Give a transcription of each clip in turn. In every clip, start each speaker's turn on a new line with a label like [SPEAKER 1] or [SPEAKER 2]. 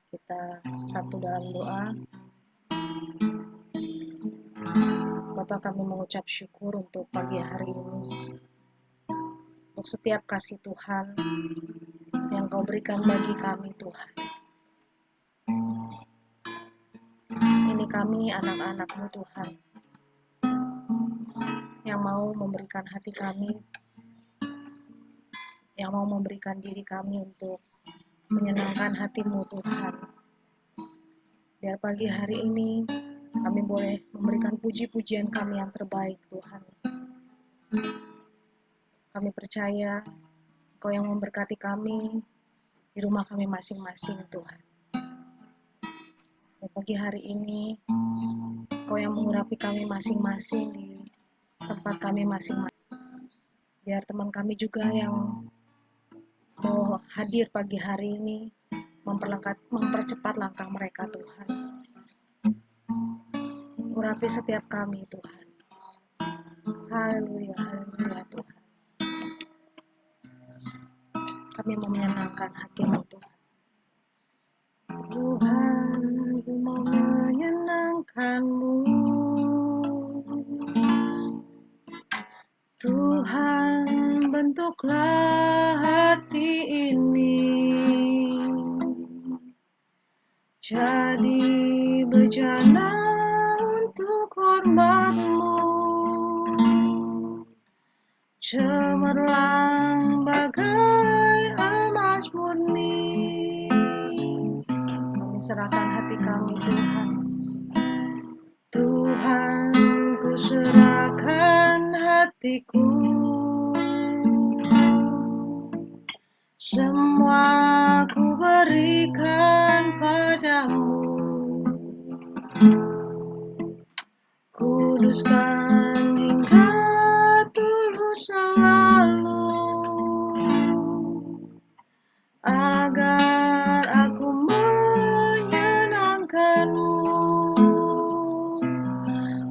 [SPEAKER 1] Kita satu dalam doa. Bapa, kami mengucap syukur untuk pagi hari ini, untuk setiap kasih Tuhan yang Kau berikan bagi kami, Tuhan. Ini kami anak-anak-Mu, Tuhan, yang mau memberikan hati kami, yang mau memberikan diri kami untuk menyenangkan hati-Mu, Tuhan. Biar pagi hari ini kami boleh memberikan puji-pujian kami yang terbaik, Tuhan. Kami percaya Kau yang memberkati kami di rumah kami masing-masing, Tuhan. Dan pagi hari ini Kau yang mengurapi kami masing-masing di tempat kami masing-masing. Biar teman kami juga yang mau hadir pagi hari ini mempercepat langkah mereka, Tuhan. Urapi setiap kami, Tuhan. Haleluya, haleluya, Tuhan. Kami mau menyenangkan hati-Mu, Tuhan. Tuhan, ku mau menyenangkan-Mu. Tuhan, bentuklah hati ini jadi bejana untuk hormat-Mu, cemerlang bagai emas murni. Kami serahkan hati kami, Tuhan. Tuhan, ku serahkan hatiku, semua ku berikan padamu. Kuduskan hingga tulus selalu, agar aku menyenangkan-Mu,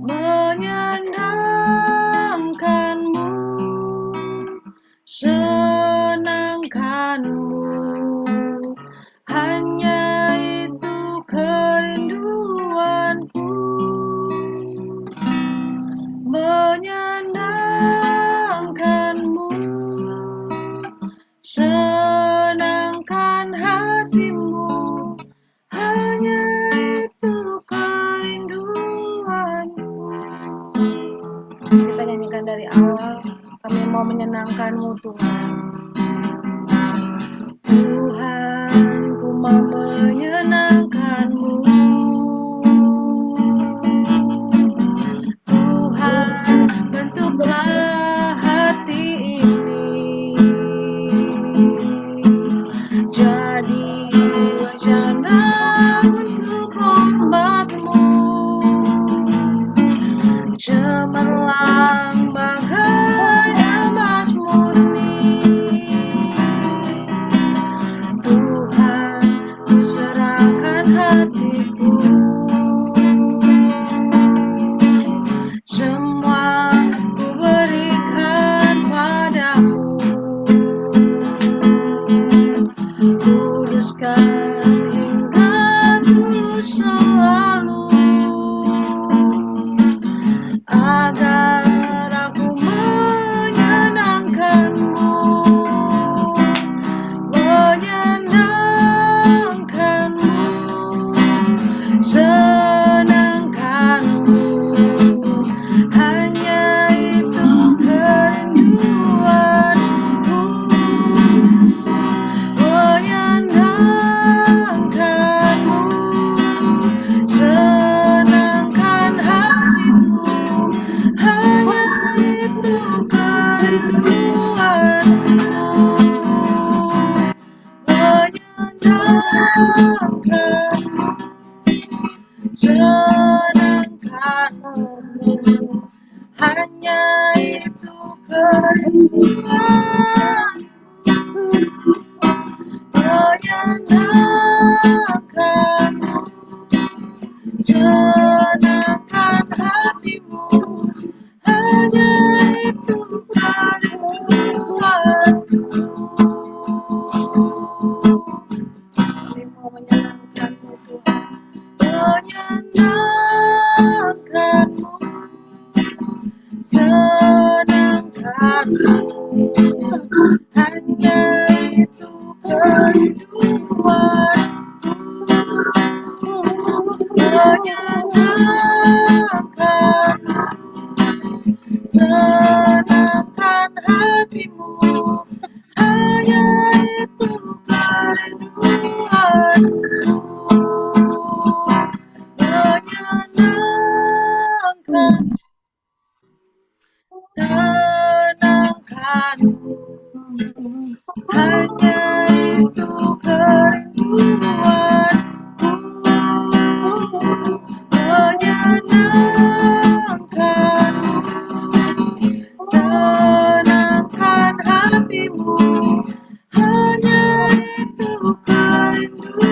[SPEAKER 1] menyenangkan-Mu, senangkan-Mu. Hanya itu kerinduanku, menyenangkan-Mu, senangkan hati-Mu. Hanya itu kerinduanku. Kita nyanyikan dari awal. Kami mau menyenangkan-Mu, Tuhan. Tuhan, ku mau menyenangkan-Mu. Tuhan, bentuklah hati ini jadi wajana untuk hormat-Mu, cemerlang bagai emas murni. Tuhan, ku serahkan hatiku, semua ku berikan padamu. Kuduskan hingga tulus selalu, agar aku menyenangkan-Mu, menyenangkan-Mu, senangkan-Mu. Hanya itu kerinduanku, menyenangkan-Mu, senangkan hati-Mu. Hanya itu kerinduanku, menyenangkan-Mu, senangkan-Mu. Hanya itu kerinduanku, menyenangkan-Mu, senangkan hati-Mu. Hanya itu kerinduanku. Kami mau menyenangkan Tuhan, menyenangkanmu, senangkanmu, hanya itu kerinduanku, menyenangkanmu, senangkan hatimu, hanya itu kerinduanku, menyenangkan, senangkanmu, hanya itu kerinduanku, menyenangkanmu, senangkan hatimu, hanya itu kerinduanku,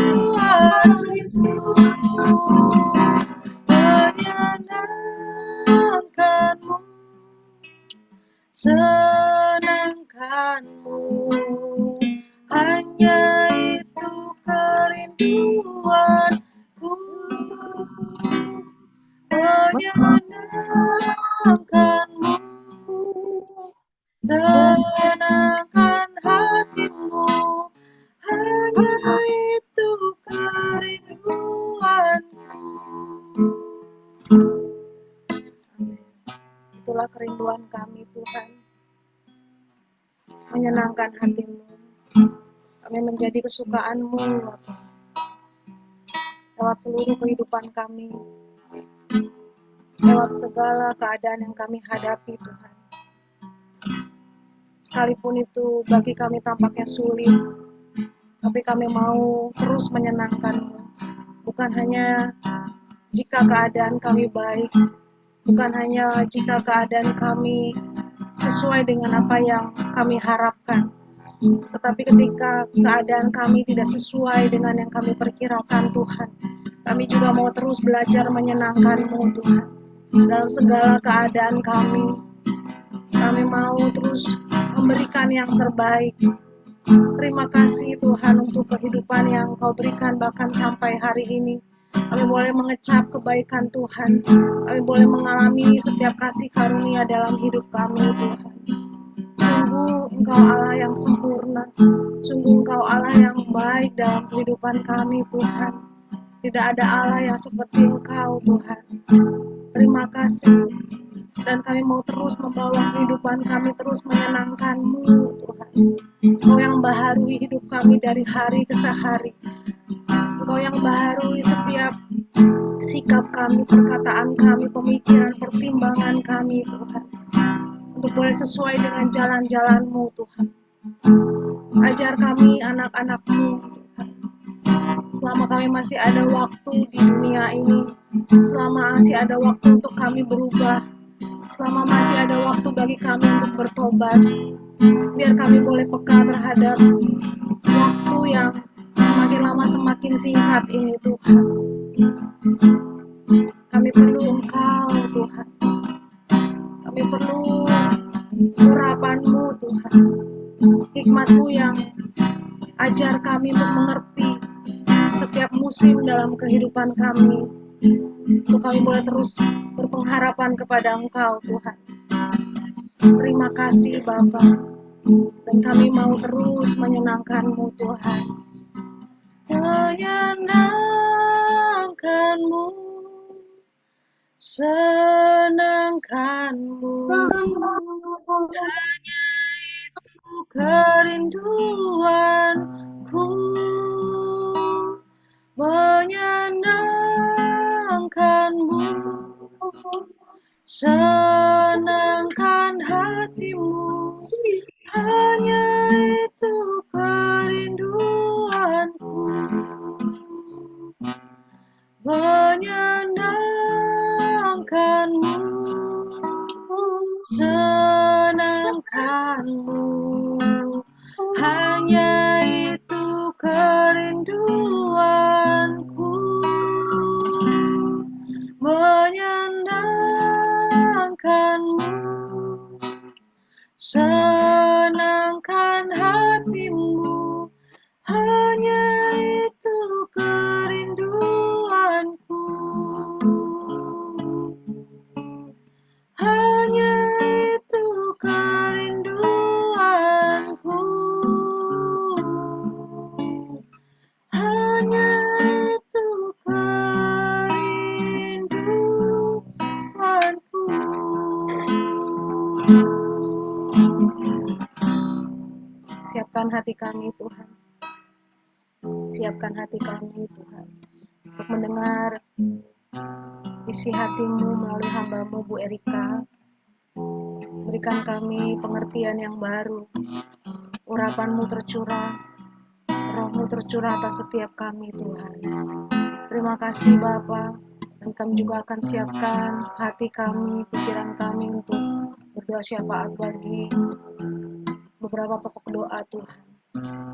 [SPEAKER 1] menyenangkanmu, senangkanmu, hanya itu kerinduanku, menyenangkanmu, senangkan hatimu, hanya itu kerinduanku. Itulah kerinduan kami, Tuhan, menyenangkan hatimu. Kami menjadi kesukaanmu, Bapa, lewat seluruh kehidupan kami, lewat segala keadaan yang kami hadapi, Tuhan. Sekalipun itu bagi kami tampaknya sulit, tapi kami mau terus menyenangkan-Mu. Bukan hanya jika keadaan kami baik, bukan hanya jika keadaan kami sesuai dengan apa yang kami harapkan, tetapi ketika keadaan kami tidak sesuai dengan yang kami perkirakan, Tuhan, kami juga mau terus belajar menyenangkan-Mu, Tuhan. Dalam segala keadaan kami mau terus memberikan yang terbaik. Terima kasih Tuhan untuk kehidupan yang Kau berikan bahkan sampai hari ini. Kami boleh mengecap kebaikan Tuhan. Kami boleh mengalami setiap kasih karunia dalam hidup kami, Tuhan. Sungguh Engkau Allah yang sempurna. Sungguh Engkau Allah yang baik dalam kehidupan kami, Tuhan. Tidak ada Allah yang seperti Engkau, Tuhan. Terima kasih. Dan kami mau terus membawa kehidupan kami terus menyenangkan-Mu, Tuhan. Engkau yang baharui hidup kami dari hari ke hari. Engkau yang baharui setiap sikap kami, perkataan kami, pemikiran, pertimbangan kami, Tuhan. Untuk boleh sesuai dengan jalan-jalan-Mu, Tuhan. Ajar kami anak-anak-Mu, Tuhan. Selama kami masih ada waktu di dunia ini, selama masih ada waktu untuk kami berubah, selama masih ada waktu bagi kami untuk bertobat, biar kami boleh peka terhadap waktu yang semakin lama semakin singkat ini, Tuhan. Kami perlu Engkau, Tuhan. Kami perlu urapan-Mu, Tuhan. Hikmat-Mu yang ajar kami untuk mengerti setiap musim dalam kehidupan kami. Untuk kami boleh terus berpengharapan kepada Engkau, Tuhan. Terima kasih, Bapa. Dan kami mau terus menyenangkan-Mu, Tuhan. Menyenangkan-Mu, senangkan-Mu, hanya itu kerinduanku, menyenangkan-Mu, senangkan hatimu, hanya itu kerinduanku, menyenangkan-Mu, senangkan-Mu, hanya itu kerinduanku, menyenangkan-Mu, senangkan hatimu, hanya itu kerinduanku. siapkan hati kami Tuhan. Siapkan hati kami Tuhan, untuk mendengar isi hati-Mu melalui hamba-Mu Bu Erika. Berikan kami pengertian yang baru, urapan-Mu tercurah, Roh-Mu tercurah atas setiap kami Tuhan. Terima kasih Bapa, dan kami juga akan siapkan hati kami, pikiran kami untuk berdoa syafaat bagi beberapa pokok doa Tuhan.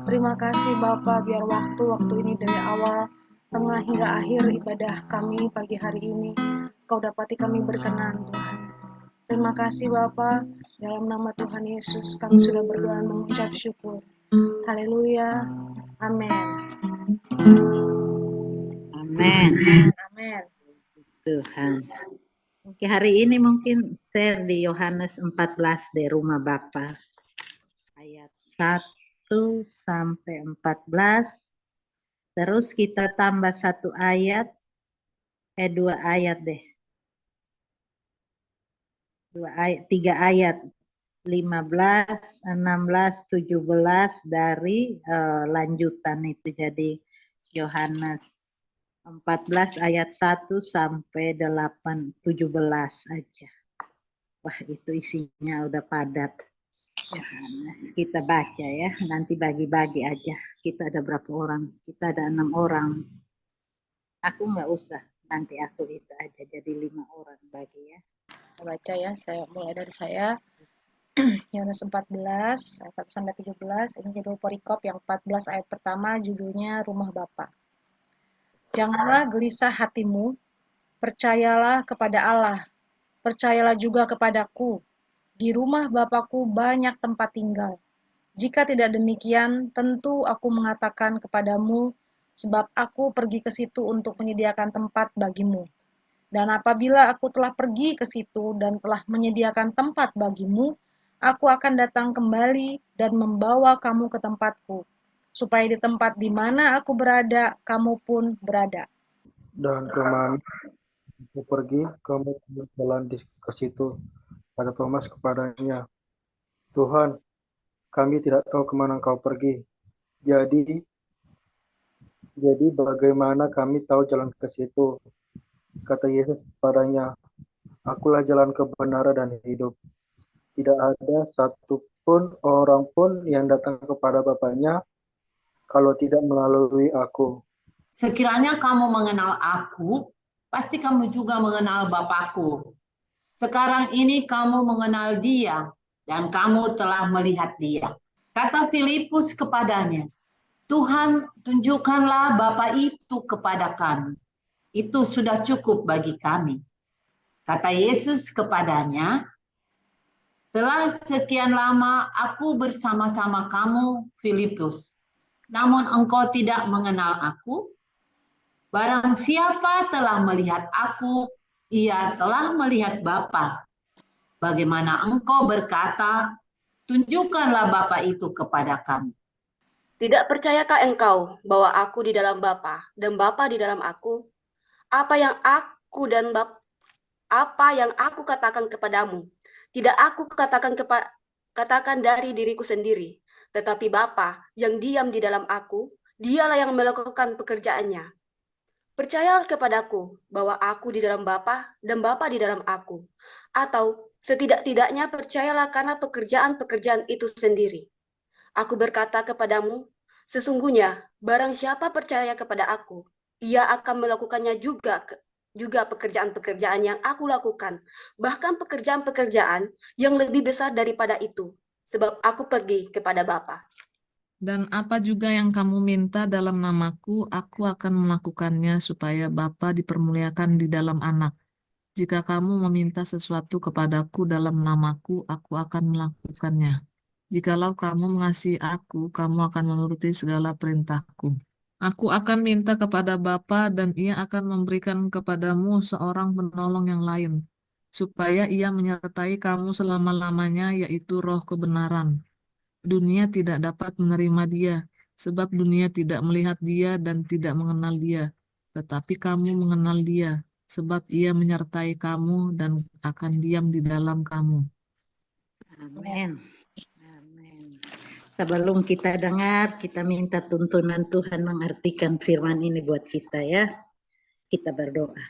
[SPEAKER 1] Terima kasih Bapa, biar waktu-waktu ini dari awal, tengah hingga akhir ibadah kami pagi hari ini, Kau dapati kami berkenan Tuhan. Terima kasih Bapa, dalam nama Tuhan Yesus kami sudah berdoa dan mengucap syukur. Haleluya, amin.
[SPEAKER 2] Amin.
[SPEAKER 1] Amin.
[SPEAKER 2] Tuhan. Oke, hari ini mungkin share di Yohanes 14 di rumah Bapa. Ayat 1 sampai 14. Terus kita tambah 1 ayat, 2 ayat deh. 3 ayat. 15, 16, 17 dari lanjutan itu. Jadi Yohanes 14 ayat 1 sampai 8, 17 aja. Wah, itu isinya udah padat. Yohanes, kita baca ya, nanti bagi-bagi aja. Kita ada berapa orang? Kita ada 6 orang. Aku nggak usah, nanti aku itu aja, jadi 5 orang bagi ya.
[SPEAKER 1] Kita baca ya, saya mulai dari saya. Yohanes 14 ayat 1 sampai 17. Ini judul perikop yang 14 ayat pertama, judulnya Rumah Bapa. Janganlah gelisah hatimu, percayalah kepada Allah, percayalah juga kepadaku. Di rumah Bapakku banyak tempat tinggal. Jika tidak demikian, tentu aku mengatakan kepadamu, sebab aku pergi ke situ untuk menyediakan tempat bagimu. Dan apabila aku telah pergi ke situ dan telah menyediakan tempat bagimu, aku akan datang kembali dan membawa kamu ke tempatku, supaya di tempat di mana aku berada, kamu pun berada.
[SPEAKER 3] Dan kemana aku pergi, kamu berjalan ke situ. Kata Thomas kepadanya, Tuhan, kami tidak tahu kemana Engkau pergi. Jadi bagaimana kami tahu jalan ke situ? Kata Yesus kepadanya, Akulah jalan kebenaran dan hidup. Tidak ada satupun orang pun yang datang kepada Bapaknya kalau tidak melalui aku.
[SPEAKER 4] Sekiranya kamu mengenal aku, pasti kamu juga mengenal Bapakku. Sekarang ini kamu mengenal Dia, dan kamu telah melihat Dia. Kata Filipus kepadanya, Tuhan, tunjukkanlah Bapa itu kepada kami. Itu sudah cukup bagi kami. Kata Yesus kepadanya, telah sekian lama aku bersama-sama kamu, Filipus. Namun engkau tidak mengenal aku. Barang siapa telah melihat aku, ia telah melihat Bapa. Bagaimana engkau berkata, tunjukkanlah Bapa itu kepada kami.
[SPEAKER 5] Tidak percayakah engkau bahwa aku di dalam Bapa dan Bapa di dalam aku? Apa yang aku katakan kepadamu, tidak aku katakan dari diriku sendiri, tetapi Bapa yang diam di dalam aku, dialah yang melakukan pekerjaannya. Percayalah kepadaku bahwa aku di dalam Bapa dan Bapa di dalam aku, atau setidak-tidaknya percayalah karena pekerjaan-pekerjaan itu sendiri. Aku berkata kepadamu, sesungguhnya barang siapa percaya kepada aku, ia akan melakukannya juga pekerjaan-pekerjaan yang aku lakukan, bahkan pekerjaan-pekerjaan yang lebih besar daripada itu, sebab aku pergi kepada Bapa.
[SPEAKER 6] Dan apa juga yang kamu minta dalam namaku, aku akan melakukannya supaya Bapa dipermuliakan di dalam Anak. Jika kamu meminta sesuatu kepadaku dalam namaku, aku akan melakukannya. Jikalau kamu mengasihi aku, kamu akan menuruti segala perintahku. Aku akan minta kepada Bapa dan ia akan memberikan kepadamu seorang penolong yang lain, supaya ia menyertai kamu selama-lamanya, yaitu Roh kebenaran. Dunia tidak dapat menerima dia, sebab dunia tidak melihat dia dan tidak mengenal dia. Tetapi kamu mengenal dia, sebab ia menyertai kamu dan akan diam di dalam kamu.
[SPEAKER 2] Amin. Amin. Sebelum kita dengar, kita minta tuntunan Tuhan mengartikan firman ini buat kita ya. Kita berdoa.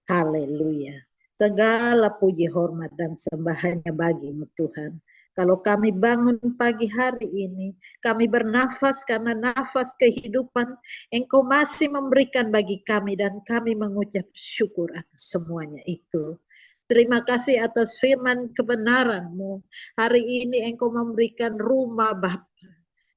[SPEAKER 2] Haleluya. Segala puji, hormat, dan sembah hanya bagi-Mu Tuhan. Kalau kami bangun pagi hari ini, kami bernafas karena nafas kehidupan Engkau masih memberikan bagi kami dan kami mengucap syukur atas semuanya itu. Terima kasih atas firman kebenaran-Mu. Hari ini Engkau memberikan rumah Bapa.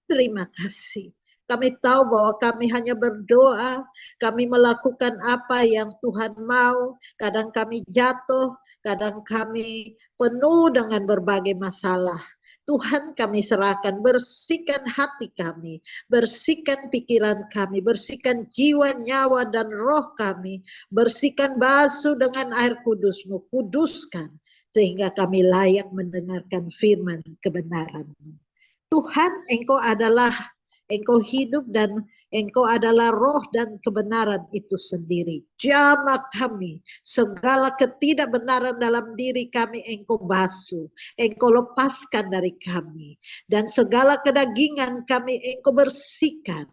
[SPEAKER 2] Terima kasih. Kami tahu bahwa kami hanya berdoa, kami melakukan apa yang Tuhan mau. Kadang kami jatuh, kadang kami penuh dengan berbagai masalah. Tuhan kami serahkan, bersihkan hati kami, bersihkan pikiran kami, bersihkan jiwa, nyawa, dan roh kami. Bersihkan basuh dengan air kudus-Mu, kuduskan. Sehingga kami layak mendengarkan firman kebenaran-Mu. Tuhan, Engkau hidup dan Engkau adalah roh dan kebenaran itu sendiri. Jamah kami, segala ketidakbenaran dalam diri kami Engkau basuh, Engkau lepaskan dari kami. Dan segala kedagingan kami Engkau bersihkan.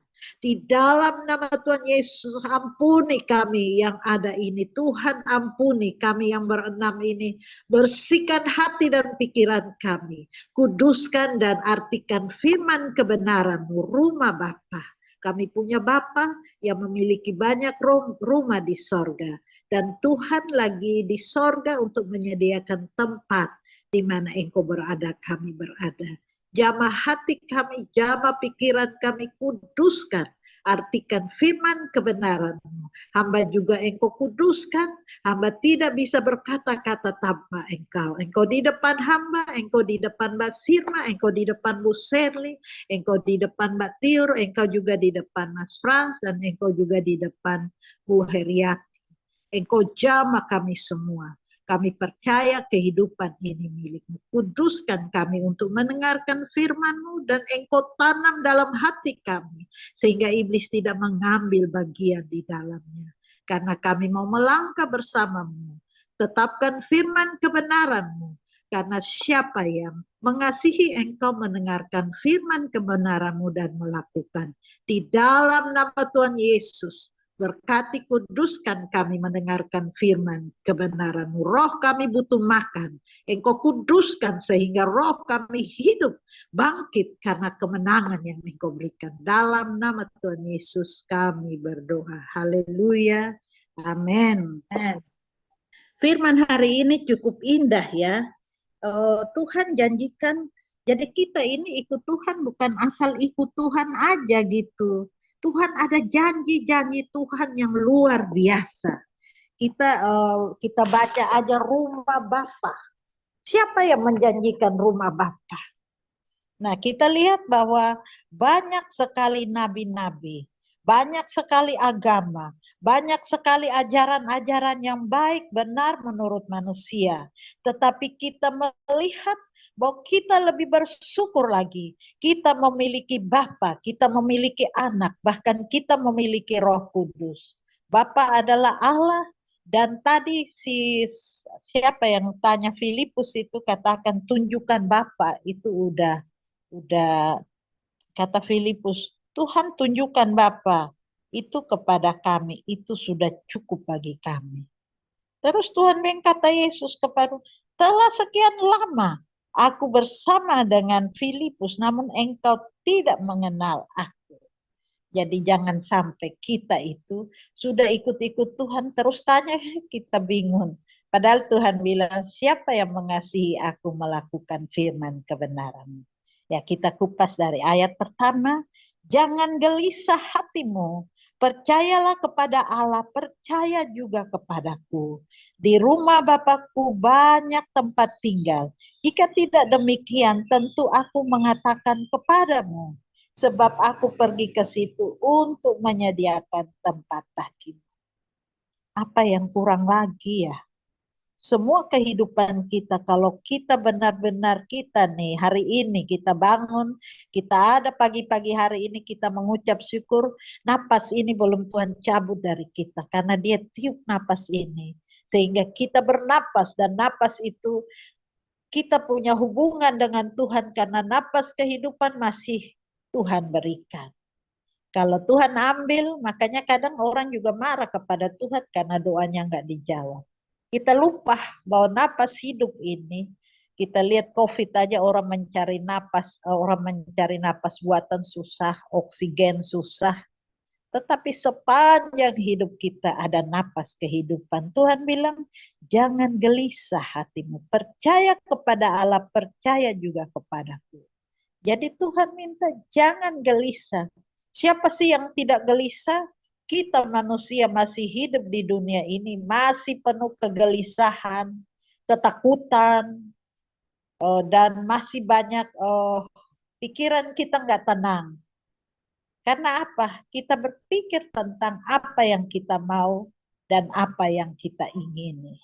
[SPEAKER 2] Di dalam nama Tuhan Yesus, ampuni kami yang ada ini. Tuhan, ampuni kami yang berenam ini. Bersihkan hati dan pikiran kami. Kuduskan dan artikan firman kebenaran-Mu, rumah Bapa. Kami punya Bapa yang memiliki banyak rumah di sorga. Dan Tuhan lagi di sorga untuk menyediakan tempat di mana Engkau berada, kami berada. Jamah hati kami, jamah pikiran kami, kuduskan. Artikan firman kebenaran-Mu. Hamba juga Engkau kuduskan. Hamba tidak bisa berkata-kata tanpa Engkau. Engkau di depan hamba, Engkau di depan Mbak Sirma, Engkau di depan Bu Serli, Engkau di depan Mbak Tiur, Engkau juga di depan Mas Frans, dan Engkau juga di depan Bu Heriati. Engkau jamah kami semua. Kami percaya kehidupan ini milik-Mu. Kuduskan kami untuk mendengarkan firman-Mu dan Engkau tanam dalam hati kami. Sehingga iblis tidak mengambil bagian di dalamnya. Karena kami mau melangkah bersama-Mu. Tetapkan firman kebenaran-Mu. Karena siapa yang mengasihi Engkau mendengarkan firman kebenaran-Mu dan melakukan. Di dalam nama Tuhan Yesus. Berkati, kuduskan kami mendengarkan firman kebenaran-Mu. Roh kami butuh makan. Engkau kuduskan sehingga roh kami hidup, bangkit karena kemenangan yang Engkau berikan. Dalam nama Tuhan Yesus kami berdoa. Haleluya. Amin. Firman hari ini cukup indah ya. Tuhan janjikan, jadi kita ini ikut Tuhan bukan asal ikut Tuhan aja gitu. Tuhan ada janji-janji Tuhan yang luar biasa. Kita baca aja rumah Bapa. Siapa yang menjanjikan rumah Bapa? Nah, kita lihat bahwa banyak sekali nabi-nabi, banyak sekali agama, banyak sekali ajaran-ajaran yang baik benar menurut manusia. Tetapi kita melihat bahwa kita lebih bersyukur lagi. Kita memiliki Bapa, kita memiliki anak, bahkan kita memiliki Roh Kudus. Bapa adalah Allah, dan tadi siapa yang tanya Filipus itu katakan tunjukkan Bapa, itu udah kata Filipus, Tuhan tunjukkan Bapa itu kepada kami, itu sudah cukup bagi kami. Terus Tuhan kata Yesus kepada, telah sekian lama aku bersama dengan Filipus, namun engkau tidak mengenal aku. Jadi jangan sampai kita itu sudah ikut-ikut Tuhan terus tanya, kita bingung. Padahal Tuhan bilang, siapa yang mengasihi aku melakukan firman kebenaran. Ya, kita kupas dari ayat pertama, jangan gelisah hatimu. Percayalah kepada Allah, percaya juga kepadaku. Di rumah Bapakku banyak tempat tinggal. Jika tidak demikian, tentu aku mengatakan kepadamu. Sebab aku pergi ke situ untuk menyediakan tempat bagimu. Apa yang kurang lagi ya? Semua kehidupan kita, kalau kita benar-benar kita nih, hari ini kita bangun, kita ada pagi-pagi hari ini kita mengucap syukur, napas ini belum Tuhan cabut dari kita, karena dia tiup napas ini. Sehingga kita bernapas dan napas itu kita punya hubungan dengan Tuhan karena napas kehidupan masih Tuhan berikan. Kalau Tuhan ambil, makanya kadang orang juga marah kepada Tuhan karena doanya nggak dijawab. Kita lupa bahwa napas hidup ini, kita lihat COVID aja orang mencari napas buatan susah, oksigen susah. Tetapi sepanjang hidup kita ada napas kehidupan. Tuhan bilang, jangan gelisah hatimu. Percaya kepada Allah, percaya juga kepadaku. Jadi Tuhan minta jangan gelisah. Siapa sih yang tidak gelisah? Kita manusia masih hidup di dunia ini, masih penuh kegelisahan, ketakutan, dan masih banyak pikiran kita nggak tenang. Karena apa? Kita berpikir tentang apa yang kita mau dan apa yang kita ingini.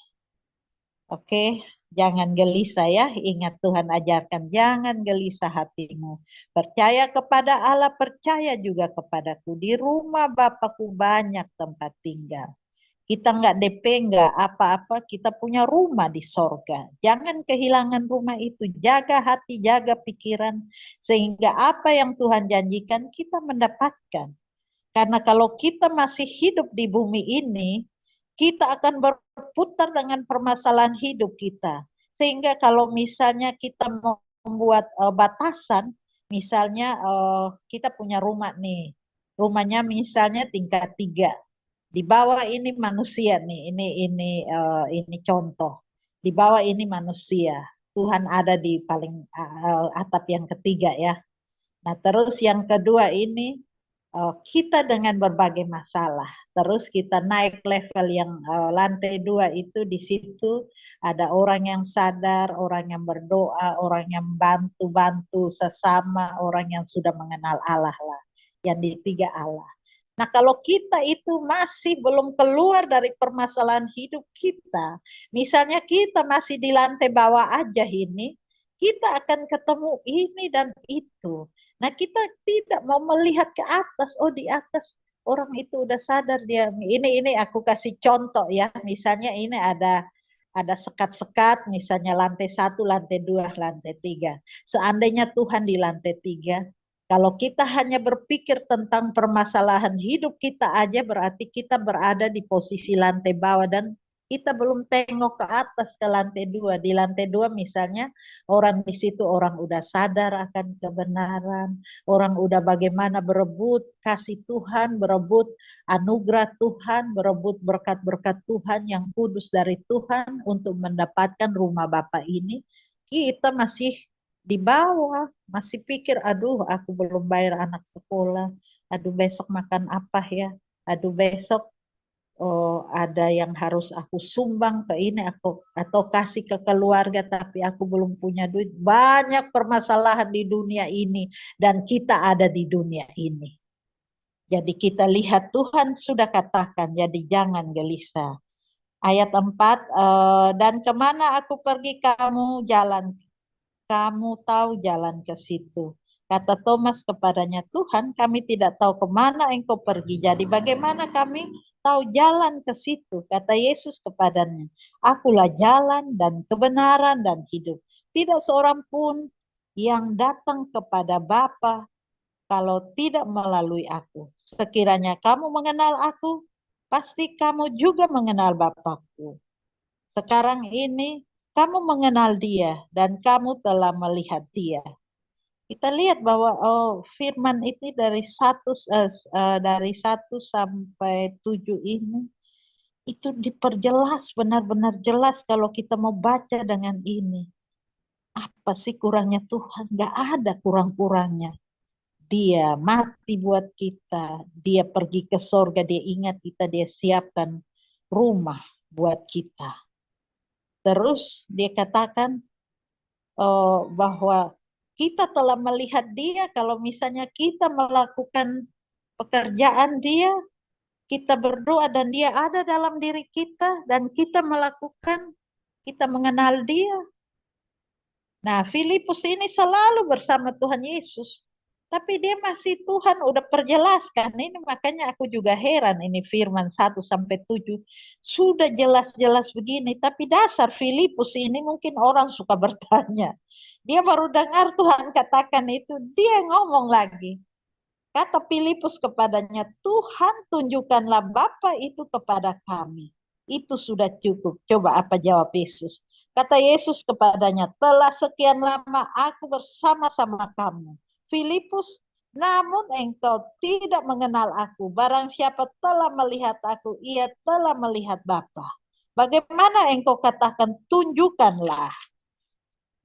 [SPEAKER 2] Oke, jangan gelisah ya. Ingat Tuhan ajarkan, jangan gelisah hatimu. Percaya kepada Allah, percaya juga kepadaku. Di rumah Bapakku banyak tempat tinggal. Kita nggak DP, nggak apa-apa, kita punya rumah di sorga. Jangan kehilangan rumah itu, jaga hati, jaga pikiran, sehingga apa yang Tuhan janjikan kita mendapatkan. Karena kalau kita masih hidup di bumi ini, kita akan berputar dengan permasalahan hidup kita. Sehingga kalau misalnya kita mau membuat batasan, misalnya kita punya rumah nih, rumahnya misalnya tingkat 3. Di bawah ini manusia nih, ini contoh. Di bawah ini manusia. Tuhan ada di paling atap yang ketiga ya. Nah, terus yang kedua ini kita dengan berbagai masalah. Terus kita naik level yang lantai 2 itu, di situ ada orang yang sadar, orang yang berdoa, orang yang bantu sesama, orang yang sudah mengenal Allah lah. Yang di 3 Allah. Nah, kalau kita itu masih belum keluar dari permasalahan hidup kita, misalnya kita masih di lantai bawah aja ini, kita akan ketemu ini dan itu. Nah, kita tidak mau melihat ke atas. Oh, di atas orang itu udah sadar dia. Ini aku kasih contoh ya. Misalnya ini ada sekat-sekat, misalnya lantai 1, lantai 2, lantai 3. Seandainya Tuhan di lantai 3, kalau kita hanya berpikir tentang permasalahan hidup kita aja, berarti kita berada di posisi lantai bawah dan kita belum tengok ke atas ke lantai 2. Di lantai 2 misalnya orang di situ orang udah sadar akan kebenaran, orang udah bagaimana berebut kasih Tuhan, berebut anugerah Tuhan, berebut berkat-berkat Tuhan yang kudus dari Tuhan untuk mendapatkan rumah Bapa ini. Kita masih di bawah, masih pikir, aduh aku belum bayar anak sekolah, aduh besok makan apa ya, aduh besok ada yang harus aku sumbang ke ini atau kasih ke keluarga tapi aku belum punya duit. Banyak permasalahan di dunia ini dan kita ada di dunia ini. Jadi kita lihat Tuhan sudah katakan, jadi jangan gelisah. Ayat 4, dan kemana aku pergi kamu jalan, kamu tahu jalan ke situ. Kata Thomas kepadanya, Tuhan kami tidak tahu kemana engkau pergi, jadi bagaimana kami tahu jalan ke situ? Kata Yesus kepadanya, akulah jalan dan kebenaran dan hidup. Tidak seorang pun yang datang kepada Bapa kalau tidak melalui aku. Sekiranya kamu mengenal aku, pasti kamu juga mengenal Bapakku. Sekarang ini kamu mengenal dia dan kamu telah melihat dia. Kita lihat bahwa firman ini dari 1 sampai 7 ini itu diperjelas, benar-benar jelas kalau kita mau baca dengan ini. Apa sih kurangnya Tuhan? Gak ada kurang-kurangnya. Dia mati buat kita, dia pergi ke sorga, dia ingat kita, dia siapkan rumah buat kita. Terus dia katakan bahwa kita telah melihat dia, kalau misalnya kita melakukan pekerjaan dia, kita berdoa dan dia ada dalam diri kita, dan kita melakukan, kita mengenal dia. Nah, Filipus ini selalu bersama Tuhan Yesus. Tapi dia masih Tuhan udah perjelaskan. Ini makanya aku juga heran ini firman 1-7. Sudah jelas-jelas begini. Tapi dasar Filipus ini mungkin orang suka bertanya. Dia baru dengar Tuhan katakan itu. Dia ngomong lagi. Kata Filipus kepadanya, Tuhan tunjukkanlah Bapa itu kepada kami. Itu sudah cukup. Coba apa jawab Yesus? Kata Yesus kepadanya, telah sekian lama aku bersama-sama kamu, Filipus, namun engkau tidak mengenal aku. Barang siapa telah melihat aku, ia telah melihat Bapa. Bagaimana engkau katakan tunjukkanlah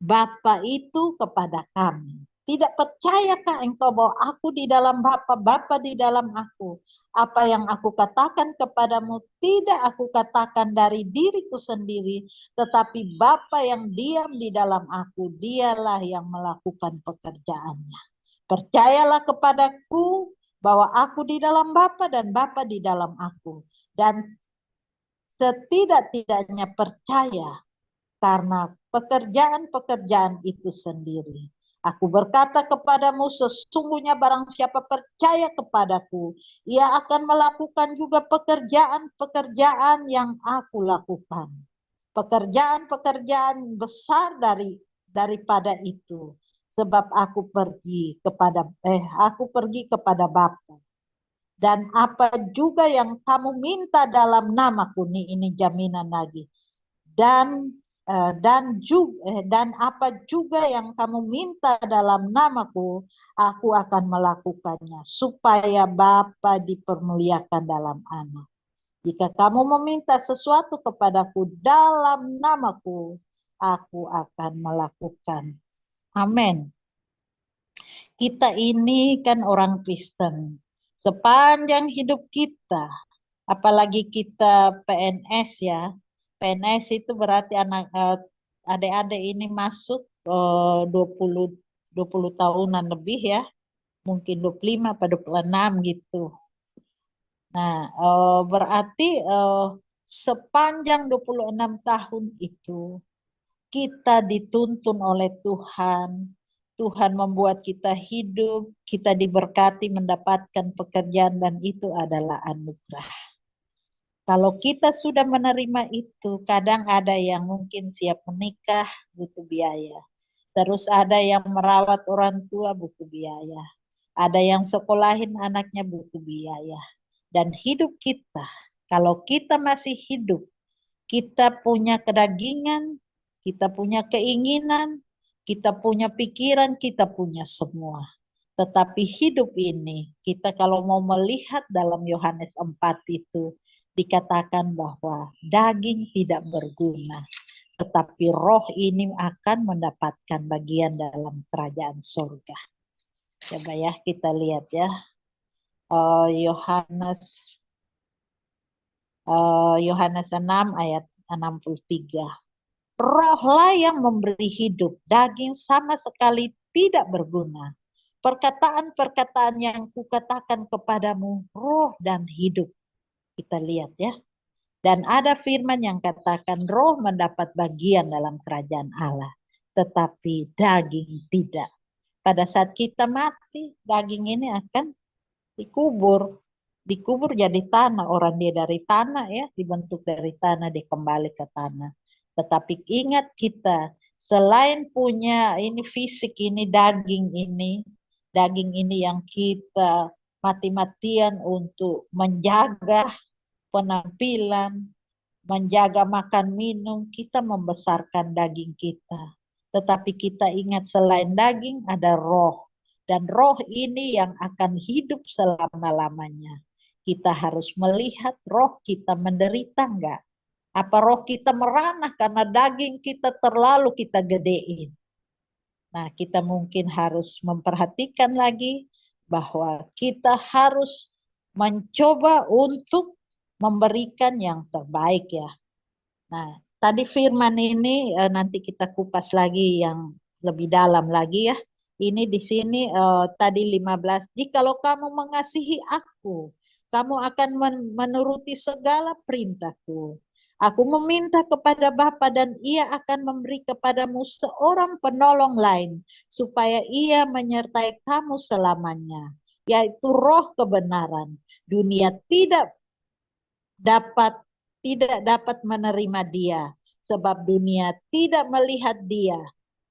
[SPEAKER 2] Bapa itu kepada kami? Tidak percayakah engkau bahwa aku di dalam Bapa, Bapa di dalam aku? Apa yang aku katakan kepadamu tidak aku katakan dari diriku sendiri, tetapi Bapa yang diam di dalam aku, dialah yang melakukan pekerjaannya. Percayalah kepadaku bahwa aku di dalam Bapa dan Bapa di dalam aku. Dan setidak-tidaknya percaya karena pekerjaan-pekerjaan itu sendiri. Aku berkata kepadamu, sesungguhnya barang siapa percaya kepadaku, ia akan melakukan juga pekerjaan-pekerjaan yang aku lakukan. Pekerjaan-pekerjaan besar daripada itu. Sebab aku pergi kepada Bapa. Dan apa juga yang kamu minta dalam namaku, ini jaminan lagi. Dan apa juga yang kamu minta dalam namaku, aku akan melakukannya, supaya Bapa dipermuliakan dalam anak. Jika kamu meminta sesuatu kepadaku dalam namaku, aku akan melakukan. Amin. Kita ini kan orang Kristen. Sepanjang hidup kita, apalagi kita PNS ya, PNS itu berarti adik-adik ini masuk 20 tahunan lebih ya, mungkin 25 atau 26 gitu. Nah, berarti sepanjang 26 tahun itu kita dituntun oleh Tuhan. Tuhan membuat kita hidup, kita diberkati mendapatkan pekerjaan dan itu adalah anugerah. Kalau kita sudah menerima itu, kadang ada yang mungkin siap menikah, butuh biaya. Terus ada yang merawat orang tua, butuh biaya. Ada yang sekolahin anaknya, butuh biaya. Dan hidup kita, kalau kita masih hidup, kita punya kedagingan, kita punya keinginan, kita punya pikiran, kita punya semua. Tetapi hidup ini, kita kalau mau melihat dalam Yohanes 4 itu, dikatakan bahwa daging tidak berguna, tetapi roh ini akan mendapatkan bagian dalam kerajaan surga. Coba ya kita lihat ya. Yohanes 6 ayat 63. Rohlah yang memberi hidup, daging sama sekali tidak berguna. Perkataan-perkataan yang kukatakan kepadamu, roh dan hidup. Kita lihat ya. Dan ada firman yang katakan roh mendapat bagian dalam kerajaan Allah, tetapi daging tidak. Pada saat kita mati, daging ini akan dikubur. Dikubur jadi tanah, orang dia dari tanah ya, dibentuk dari tanah, dia kembali ke tanah. Tetapi ingat kita, selain punya ini fisik ini, daging ini yang kita mati-matian untuk menjaga penampilan, menjaga makan minum, kita membesarkan daging kita. Tetapi kita ingat selain daging ada roh. Dan roh ini yang akan hidup selama-lamanya. Kita harus melihat roh kita menderita enggak? Apa roh kita meranah karena daging kita terlalu kita gedein. Nah, kita mungkin harus memperhatikan lagi bahwa kita harus mencoba untuk memberikan yang terbaik ya. Nah, tadi firman ini nanti kita kupas lagi yang lebih dalam lagi ya. Ini di sini tadi 15, jikalau kamu mengasihi aku, kamu akan menuruti segala perintahku. Aku meminta kepada Bapa dan Ia akan memberi kepadamu seorang penolong lain, supaya Ia menyertai kamu selamanya, yaitu Roh kebenaran. Dunia tidak dapat menerima Dia, sebab dunia tidak melihat Dia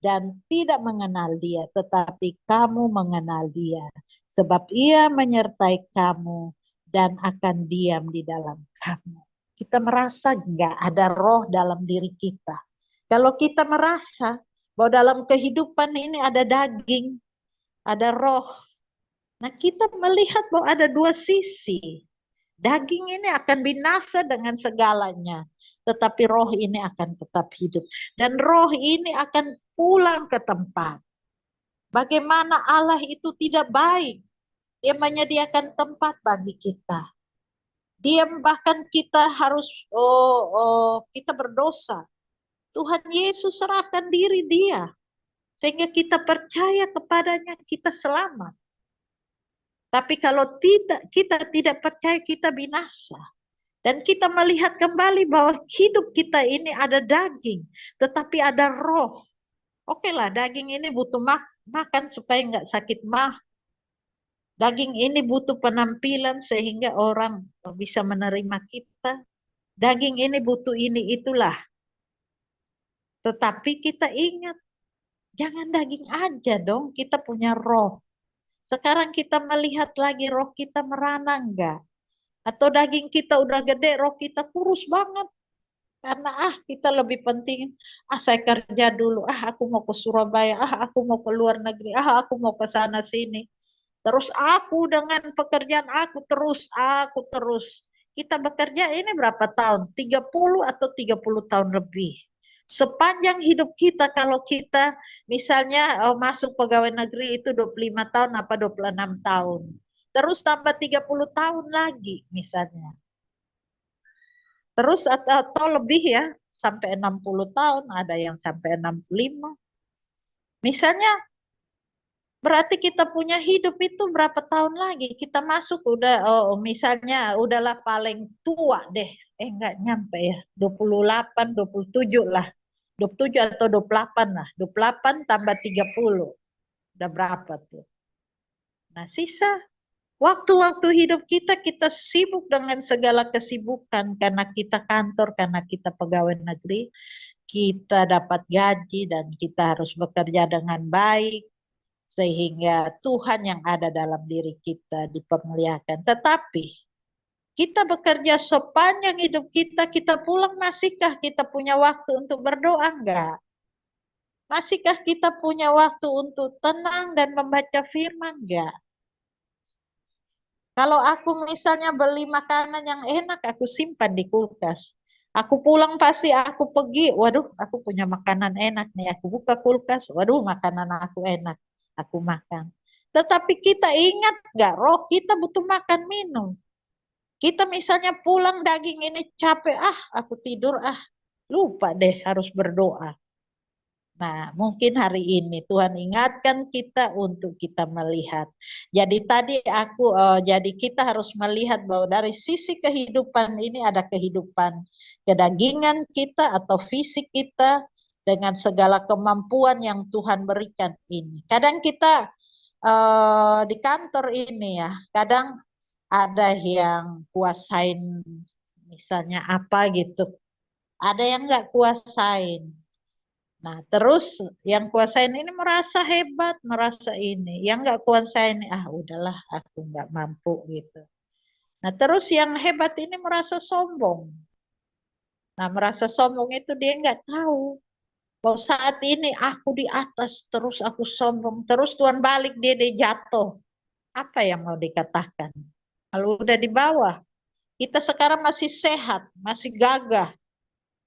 [SPEAKER 2] dan tidak mengenal Dia, tetapi kamu mengenal Dia, sebab Ia menyertai kamu dan akan diam di dalam kamu. Kita merasa nggak ada roh dalam diri kita. Kalau kita merasa bahwa dalam kehidupan ini ada daging, ada roh. Nah, kita melihat bahwa ada dua sisi. Daging ini akan binasa dengan segalanya, tetapi roh ini akan tetap hidup. Dan roh ini akan pulang ke tempat. Bagaimana Allah itu tidak baik. Dia menyediakan tempat bagi kita. Dia bahkan kita harus kita berdosa. Tuhan Yesus serahkan diri Dia sehingga kita percaya kepadanya, kita selamat. Tapi kalau kita tidak percaya, kita binasa. Dan kita melihat kembali bahwa hidup kita ini ada daging, tetapi ada roh. Oke lah, daging ini butuh makan supaya nggak sakit mah. Daging ini butuh penampilan sehingga orang bisa menerima kita. Daging ini butuh ini itulah. Tetapi kita ingat, jangan daging aja dong, kita punya roh. Sekarang kita melihat lagi roh kita merana enggak? Atau daging kita udah gede, roh kita kurus banget. Karena kita lebih penting, saya kerja dulu, aku mau ke Surabaya, aku mau ke luar negeri, aku mau ke sana sini. Terus aku dengan pekerjaan aku terus. Kita bekerja ini berapa tahun? 30 atau 30 tahun lebih. Sepanjang hidup kita, kalau kita misalnya masuk pegawai negeri itu 25 tahun apa 26 tahun. Terus tambah 30 tahun lagi misalnya. Terus atau lebih ya, sampai 60 tahun, ada yang sampai 65. Misalnya berarti kita punya hidup itu berapa tahun lagi? Kita masuk udah, misalnya udahlah paling tua deh. Enggak nyampe ya, 28, 27 lah. 27 atau 28 lah. 28 tambah 30. Udah berapa tuh? Nah, sisa waktu-waktu hidup kita sibuk dengan segala kesibukan. Karena kita kantor, karena kita pegawai negeri. Kita dapat gaji dan kita harus bekerja dengan baik. Sehingga Tuhan yang ada dalam diri kita dipermuliakan. Tetapi kita bekerja sepanjang hidup kita pulang, masihkah kita punya waktu untuk berdoa? Enggak. Masihkah kita punya waktu untuk tenang dan membaca firman? Enggak. Kalau aku misalnya beli makanan yang enak, aku simpan di kulkas. Aku pulang pasti aku pergi, waduh aku punya makanan enak nih. Aku buka kulkas, waduh makanan aku enak. Aku makan. Tetapi kita ingat nggak, roh kita butuh makan minum. Kita misalnya pulang daging ini capek, aku tidur, lupa deh harus berdoa. Nah, mungkin hari ini Tuhan ingatkan kita untuk kita melihat. Jadi tadi jadi kita harus melihat bahwa dari sisi kehidupan ini ada kehidupan kedagingan kita atau fisik kita dengan segala kemampuan yang Tuhan berikan ini. Kadang kita di kantor ini ya, kadang ada yang kuasain misalnya apa gitu. Ada yang nggak kuasain. Nah, terus yang kuasain ini merasa hebat, merasa ini. Yang nggak kuasain, udahlah, aku nggak mampu gitu. Nah, terus yang hebat ini merasa sombong. Nah, merasa sombong itu dia nggak tahu bahwa saat ini aku di atas, terus aku sombong, terus Tuhan balik dia jatuh. Apa yang mau dikatakan? Kalau udah di bawah, kita sekarang masih sehat, masih gagah.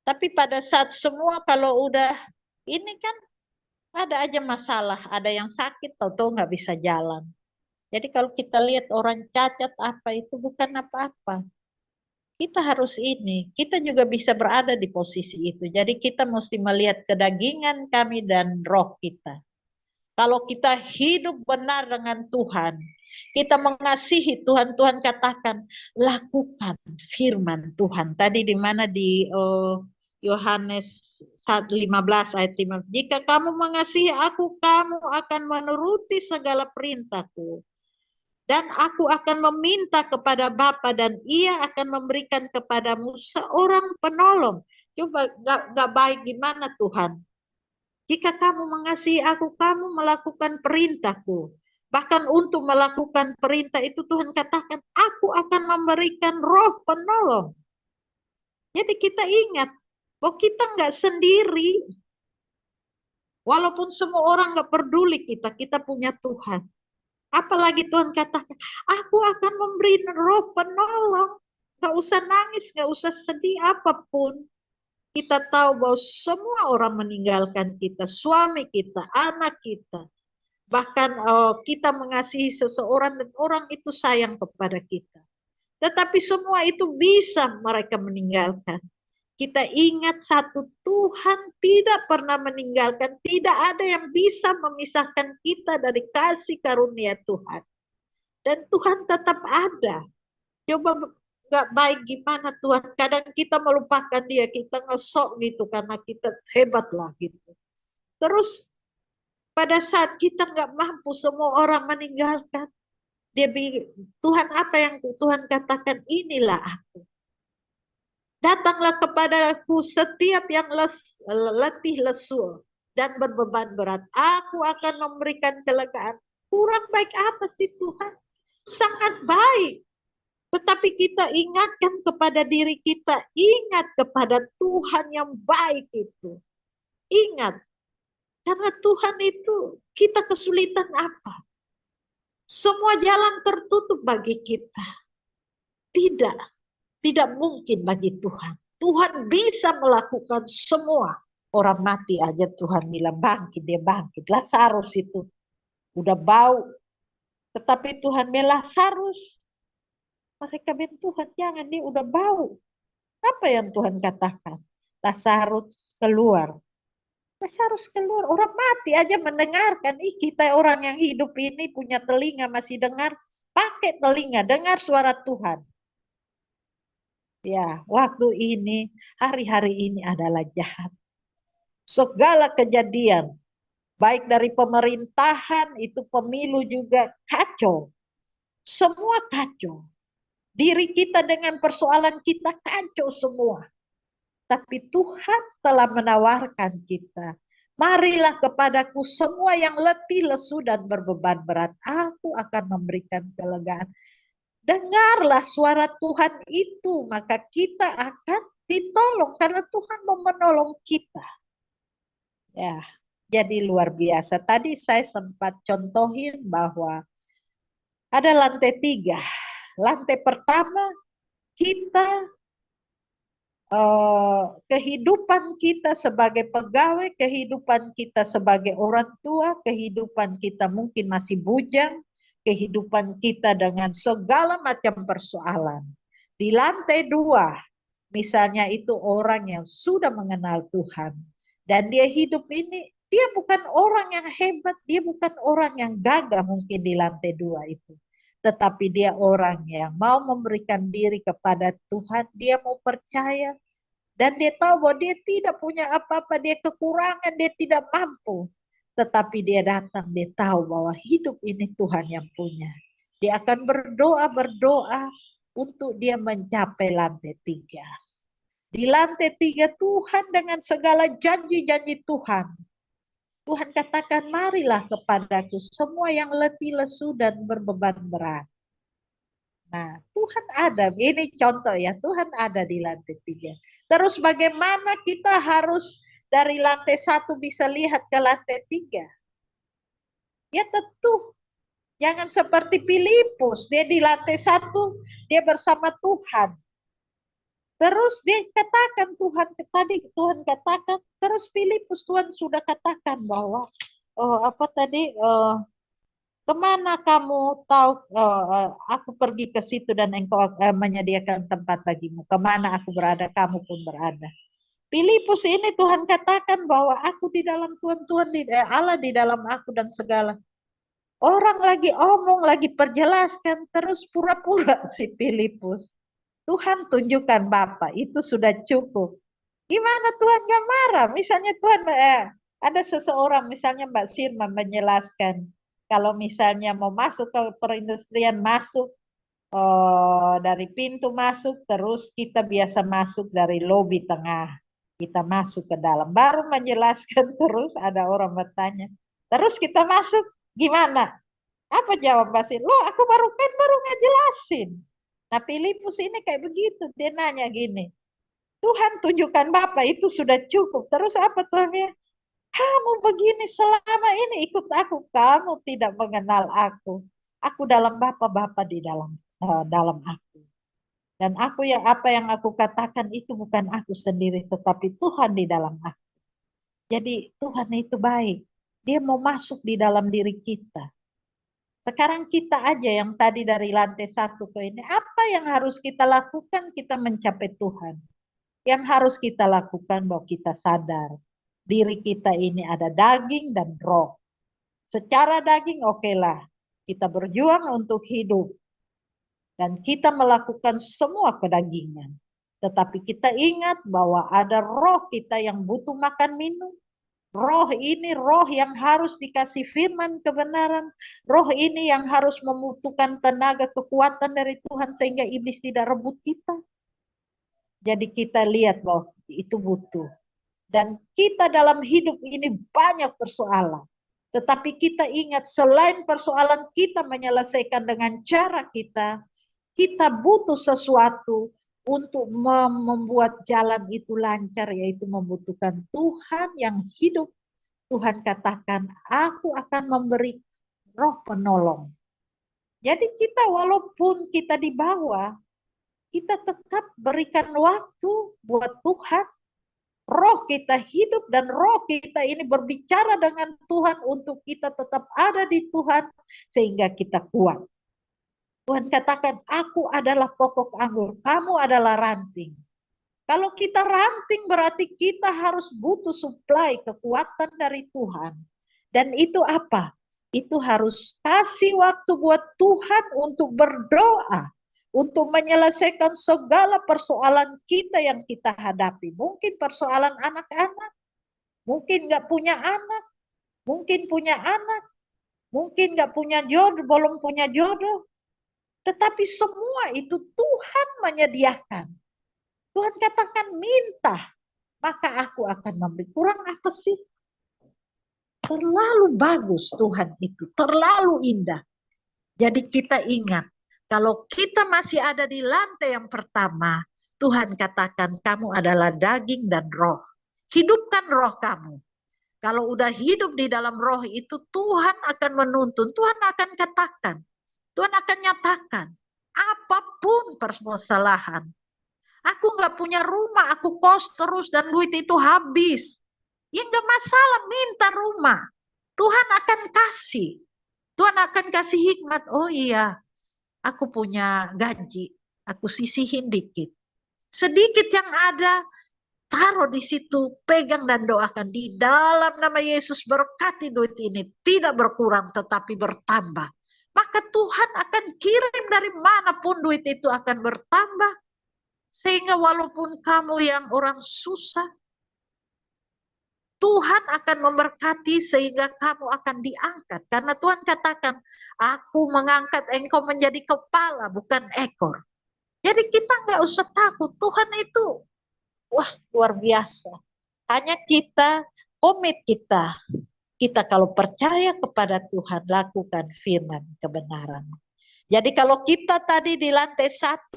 [SPEAKER 2] Tapi pada saat semua kalau udah ini kan ada aja masalah, ada yang sakit, tahu-tahu nggak bisa jalan. Jadi kalau kita lihat orang cacat apa itu bukan apa-apa. Kita harus ini, kita juga bisa berada di posisi itu. Jadi kita mesti melihat kedagingan kami dan roh kita. Kalau kita hidup benar dengan Tuhan, Kita mengasihi Tuhan, Tuhan katakan, lakukan firman Tuhan. Tadi di mana di Yohanes 15 ayat 5. Jika kamu mengasihi aku, kamu akan menuruti segala perintahku. Dan aku akan meminta kepada Bapa dan ia akan memberikan kepadamu seorang penolong. Coba gak baik gimana Tuhan? Jika kamu mengasihi aku, kamu melakukan perintahku. Bahkan untuk melakukan perintah itu Tuhan katakan, aku akan memberikan roh penolong. Jadi kita ingat bahwa kita nggak sendiri. Walaupun semua orang nggak peduli kita punya Tuhan. Apalagi Tuhan katakan, aku akan memberi roh penolong. Gak usah nangis, gak usah sedih apapun. Kita tahu bahwa semua orang meninggalkan kita, suami kita, anak kita. Bahkan kita mengasihi seseorang dan orang itu sayang kepada kita. Tetapi semua itu bisa mereka meninggalkan. Kita ingat satu, Tuhan tidak pernah meninggalkan, tidak ada yang bisa memisahkan kita dari kasih karunia Tuhan. Dan Tuhan tetap ada. Coba gak baik gimana Tuhan, kadang kita melupakan dia, kita ngesok gitu karena kita hebat lah gitu. Terus pada saat kita gak mampu, semua orang meninggalkan, Tuhan apa yang Tuhan katakan, inilah aku. Datanglah kepadaku setiap yang letih lesu dan berbeban berat. Aku akan memberikan kelegaan. Kurang baik apa sih Tuhan? Sangat baik. Tetapi kita ingatkan kepada diri kita. Ingat kepada Tuhan yang baik itu. Ingat. Karena Tuhan itu, kita kesulitan apa? Semua jalan tertutup bagi kita. Tidak. Tidak mungkin bagi Tuhan. Tuhan bisa melakukan semua. Orang mati aja Tuhan bilang bangkit, dia bangkit. Lazarus itu udah bau. Tetapi Tuhan bilang Lazarus. Mereka bilang Tuhan jangan, dia udah bau. Apa yang Tuhan katakan? Lazarus keluar. Lazarus keluar. Orang mati aja mendengarkan. Kita orang yang hidup ini punya telinga masih dengar. Pakai telinga, dengar suara Tuhan. Ya, waktu ini, hari-hari ini adalah jahat. Segala kejadian, baik dari pemerintahan, itu pemilu juga kacau. Semua kacau. Diri kita dengan persoalan kita kacau semua. Tapi Tuhan telah menawarkan kita. Marilah kepadaku semua yang letih, lesu, dan berbeban berat. Aku akan memberikan kelegaan. Dengarlah suara Tuhan itu, maka kita akan ditolong karena Tuhan mau menolong kita. Ya, jadi luar biasa. Tadi saya sempat contohin bahwa ada lantai 3. Lantai pertama kita kehidupan kita sebagai pegawai, kehidupan kita sebagai orang tua, kehidupan kita mungkin masih bujang, kehidupan kita dengan segala macam persoalan. Di lantai 2, misalnya itu orang yang sudah mengenal Tuhan. Dan dia hidup ini, dia bukan orang yang hebat, dia bukan orang yang gagah mungkin di lantai 2 itu. Tetapi dia orang yang mau memberikan diri kepada Tuhan, dia mau percaya. Dan dia tahu bahwa dia tidak punya apa-apa, dia kekurangan, dia tidak mampu. Tetapi dia datang, dia tahu bahwa hidup ini Tuhan yang punya. Dia akan berdoa untuk dia mencapai lantai 3. Di lantai 3 Tuhan dengan segala janji-janji Tuhan. Tuhan katakan, marilah kepadaku semua yang letih lesu dan berbeban berat. Nah, Tuhan ada. Ini contoh ya, Tuhan ada di lantai 3. Terus bagaimana kita harus dari lantai 1 bisa lihat ke lantai 3? Ya tentu, jangan seperti Filipus. Dia di lantai 1, dia bersama Tuhan. Terus dia katakan Tuhan katakan, terus Filipus Tuhan sudah katakan bahwa kemana kamu tahu aku pergi ke situ dan engkau menyediakan tempat bagimu. Kemana aku berada, kamu pun berada. Filipus ini Tuhan katakan bahwa aku di dalam Tuhan, Allah di dalam aku dan segala. Orang lagi omong, lagi perjelaskan, terus pura-pura si Filipus. Tuhan tunjukkan Bapa, itu sudah cukup. Gimana Tuhan gak marah? Misalnya Tuhan, ada seseorang, misalnya Mbak Sirma menjelaskan, kalau misalnya mau masuk ke perindustrian, masuk dari pintu masuk, terus kita biasa masuk dari lobi tengah. Kita masuk ke dalam, baru menjelaskan, terus ada orang bertanya, terus kita masuk gimana? Apa jawab Mbak Sirma? Loh, aku baru ngejelasin. Nah, Filipus ini kayak begitu, dia nanya gini, Tuhan tunjukkan Bapak itu sudah cukup. Terus apa Tuhan ya? Kamu begini selama ini ikut aku, kamu tidak mengenal aku. Aku dalam Bapa, Bapa di dalam aku. Dan aku yang apa yang aku katakan itu bukan aku sendiri, tetapi Tuhan di dalam aku. Jadi Tuhan itu baik. Dia mau masuk di dalam diri kita. Sekarang kita aja yang tadi dari lantai 1 ke ini, apa yang harus kita lakukan kita mencapai Tuhan? Yang harus kita lakukan bahwa kita sadar diri kita ini ada daging dan roh. Secara daging okelah, kita berjuang untuk hidup dan kita melakukan semua kedagingan. Tetapi kita ingat bahwa ada roh kita yang butuh makan minum. Roh ini roh yang harus dikasih firman kebenaran. Roh ini yang harus membutuhkan tenaga kekuatan dari Tuhan sehingga iblis tidak rebut kita. Jadi kita lihat bahwa itu butuh. Dan kita dalam hidup ini banyak persoalan. Tetapi kita ingat selain persoalan kita menyelesaikan dengan cara kita butuh sesuatu untuk membuat jalan itu lancar, yaitu membutuhkan Tuhan yang hidup. Tuhan katakan, aku akan memberi roh penolong. Jadi kita walaupun kita di bawah, kita tetap berikan waktu buat Tuhan. Roh kita hidup dan roh kita ini berbicara dengan Tuhan untuk kita tetap ada di Tuhan sehingga kita kuat. Tuhan katakan, aku adalah pokok anggur, kamu adalah ranting. Kalau kita ranting berarti kita harus butuh suplai kekuatan dari Tuhan. Dan itu apa? Itu harus kasih waktu buat Tuhan untuk berdoa. Untuk menyelesaikan segala persoalan kita yang kita hadapi. Mungkin persoalan anak-anak. Mungkin nggak punya anak. Mungkin punya anak. Mungkin nggak punya jodoh, belum punya jodoh. Tetapi semua itu Tuhan menyediakan. Tuhan katakan minta, maka aku akan memberi. Kurang apa sih? Terlalu bagus Tuhan itu, terlalu indah. Jadi kita ingat, kalau kita masih ada di lantai yang pertama, Tuhan katakan kamu adalah daging dan roh. Hidupkan roh kamu. Kalau udah hidup di dalam roh itu, Tuhan akan menuntun, Tuhan akan katakan, Tuhan akan nyatakan, apapun permasalahan. Aku nggak punya rumah, aku kos terus dan duit itu habis. Ya nggak masalah, minta rumah. Tuhan akan kasih. Tuhan akan kasih hikmat. Oh iya, aku punya gaji, aku sisihin dikit. Sedikit yang ada, taruh di situ, pegang dan doakan. Di dalam nama Yesus berkati duit ini, tidak berkurang tetapi bertambah. Maka Tuhan akan kirim dari manapun duit itu akan bertambah. Sehingga walaupun kamu yang orang susah, Tuhan akan memberkati sehingga kamu akan diangkat. Karena Tuhan katakan, aku mengangkat engkau menjadi kepala, bukan ekor. Jadi kita nggak usah takut. Tuhan itu, wah luar biasa. Hanya kita, komit kita. Kita kalau percaya kepada Tuhan, lakukan firman kebenaran. Jadi kalau kita tadi di lantai 1,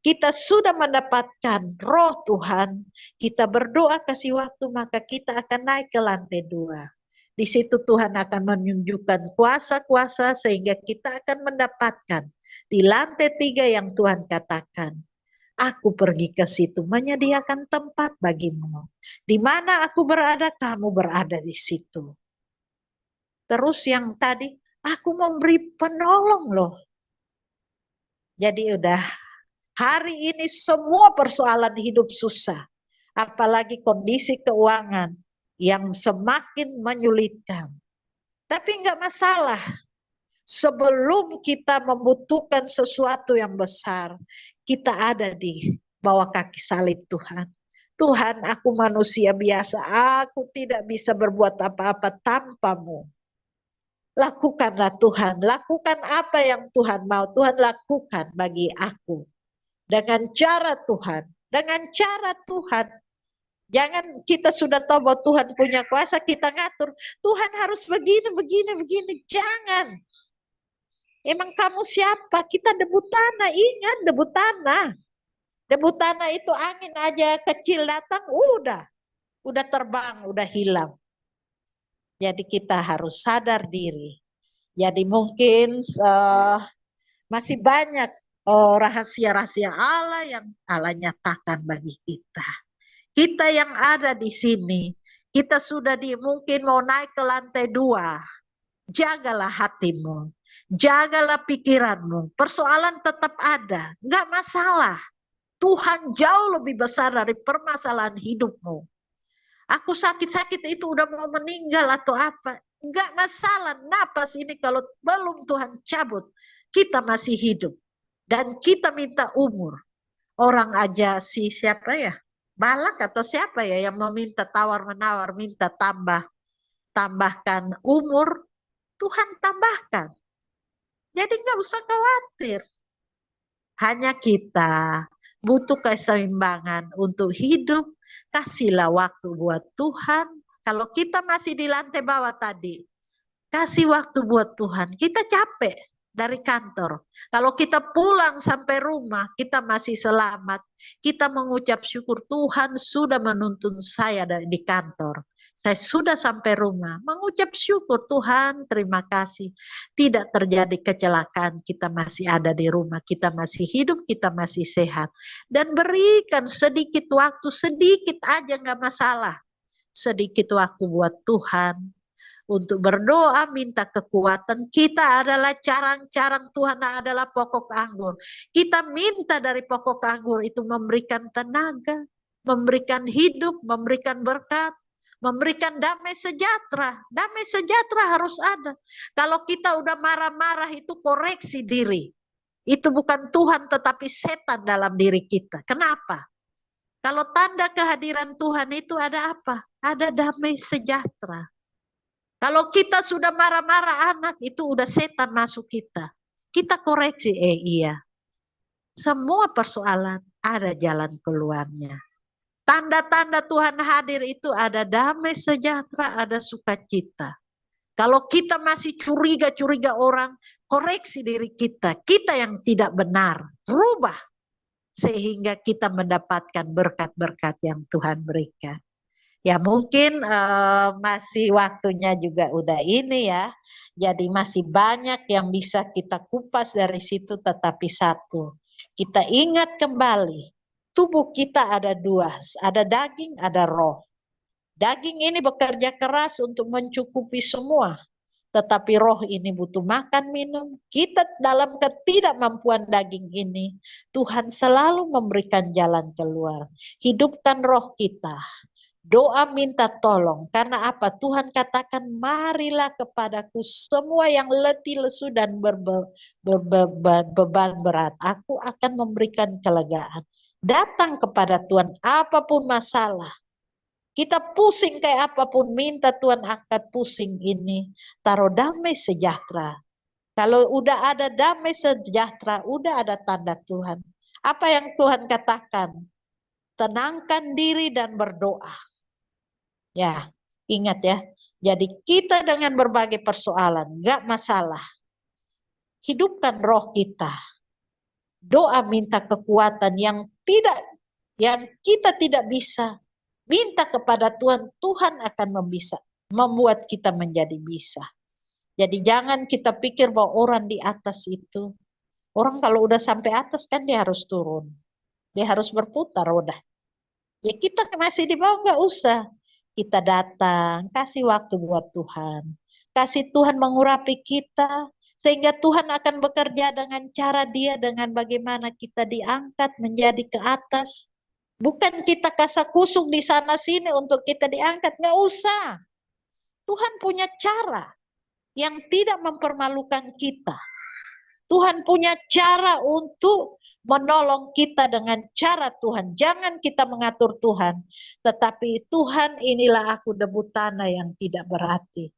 [SPEAKER 2] kita sudah mendapatkan roh Tuhan, kita berdoa kasih waktu, maka kita akan naik ke lantai 2. Di situ Tuhan akan menunjukkan kuasa-kuasa sehingga kita akan mendapatkan di lantai 3 yang Tuhan katakan, aku pergi ke situ menyediakan tempat bagimu. Di mana aku berada, kamu berada di situ. Terus yang tadi, aku memberi penolong loh. Jadi udah hari ini semua persoalan hidup susah. Apalagi kondisi keuangan yang semakin menyulitkan. Tapi enggak masalah. Sebelum kita membutuhkan sesuatu yang besar, kita ada di bawah kaki salib Tuhan. Tuhan, aku manusia biasa, aku tidak bisa berbuat apa-apa tanpa-Mu. Lakukanlah Tuhan, lakukan apa yang Tuhan mau. Tuhan lakukan bagi aku. Dengan cara Tuhan, dengan cara Tuhan. Jangan kita sudah tahu bahwa Tuhan punya kuasa, kita ngatur. Tuhan harus begini, begini, begini. Jangan. Emang kamu siapa? Kita debu tanah, ingat debu tanah. Debu tanah itu angin aja kecil datang, udah terbang, udah hilang. Jadi kita harus sadar diri. Jadi mungkin masih banyak rahasia-rahasia Allah yang Allah nyatakan bagi kita. Kita yang ada di sini, kita sudah mungkin mau naik ke lantai 2. Jagalah hatimu. Jagalah pikiranmu. Persoalan tetap ada. Enggak masalah. Tuhan jauh lebih besar dari permasalahan hidupmu. Aku sakit-sakit itu udah mau meninggal atau apa. Enggak masalah. Napas ini kalau belum Tuhan cabut, kita masih hidup. Dan kita minta umur. Orang aja siapa ya? Balak atau siapa ya yang meminta tawar-menawar, minta tambahkan umur. Tuhan tambahkan. Jadi nggak usah khawatir. Hanya kita butuh keseimbangan untuk hidup. Kasihlah waktu buat Tuhan. Kalau kita masih di lantai bawah tadi, kasih waktu buat Tuhan. Kita capek dari kantor. Kalau kita pulang sampai rumah, kita masih selamat. Kita mengucap syukur, Tuhan sudah menuntun saya di kantor. Saya sudah sampai rumah, mengucap syukur, Tuhan terima kasih. Tidak terjadi kecelakaan, kita masih ada di rumah, kita masih hidup, kita masih sehat. Dan berikan sedikit waktu, sedikit aja nggak masalah. Sedikit waktu buat Tuhan. Untuk berdoa, minta kekuatan. Kita adalah carang-carang Tuhan adalah pokok anggur. Kita minta dari pokok anggur itu memberikan tenaga, memberikan hidup, memberikan berkat, memberikan damai sejahtera. Damai sejahtera harus ada. Kalau kita udah marah-marah itu koreksi diri. Itu bukan Tuhan tetapi setan dalam diri kita. Kenapa? Kalau tanda kehadiran Tuhan itu ada apa? Ada damai sejahtera. Kalau kita sudah marah-marah anak, itu udah setan masuk kita. Kita koreksi, iya. Semua persoalan ada jalan keluarnya. Tanda-tanda Tuhan hadir itu ada damai sejahtera, ada sukacita. Kalau kita masih curiga-curiga orang, koreksi diri kita. Kita yang tidak benar, rubah. Sehingga kita mendapatkan berkat-berkat yang Tuhan berikan. Ya mungkin masih waktunya juga udah ini ya. Jadi masih banyak yang bisa kita kupas dari situ, tetapi satu. Kita ingat kembali, tubuh kita ada 2, ada daging, ada roh. Daging ini bekerja keras untuk mencukupi semua. Tetapi roh ini butuh makan, minum. Kita dalam ketidakmampuan daging ini, Tuhan selalu memberikan jalan keluar. Hidupkan roh kita. Doa minta tolong, karena apa? Tuhan katakan, marilah kepadaku semua yang letih, lesu, dan beban berat. Aku akan memberikan kelegaan. Datang kepada Tuhan, apapun masalah. Kita pusing kayak apapun, minta Tuhan angkat pusing ini. Taruh damai sejahtera. Kalau udah ada damai sejahtera, udah ada tanda Tuhan. Apa yang Tuhan katakan? Tenangkan diri dan berdoa. Ya, ingat ya. Jadi kita dengan berbagai persoalan, gak masalah. Hidupkan roh kita. Doa minta kekuatan yang kita tidak bisa. Minta kepada Tuhan, Tuhan akan membuat kita menjadi bisa. Jadi jangan kita pikir bahwa orang di atas itu. Orang kalau udah sampai atas kan dia harus turun. Dia harus berputar roda. Ya kita masih di bawah gak usah. Kita datang, kasih waktu buat Tuhan. Kasih Tuhan mengurapi kita. Sehingga Tuhan akan bekerja dengan cara Dia, dengan bagaimana kita diangkat menjadi ke atas. Bukan kita kasak kusuk di sana sini untuk kita diangkat. Nggak usah. Tuhan punya cara. yang tidak mempermalukan kita. Tuhan punya cara untuk menolong kita dengan cara Tuhan. Jangan kita mengatur Tuhan, tetapi Tuhan, inilah aku debu tanah yang tidak berarti.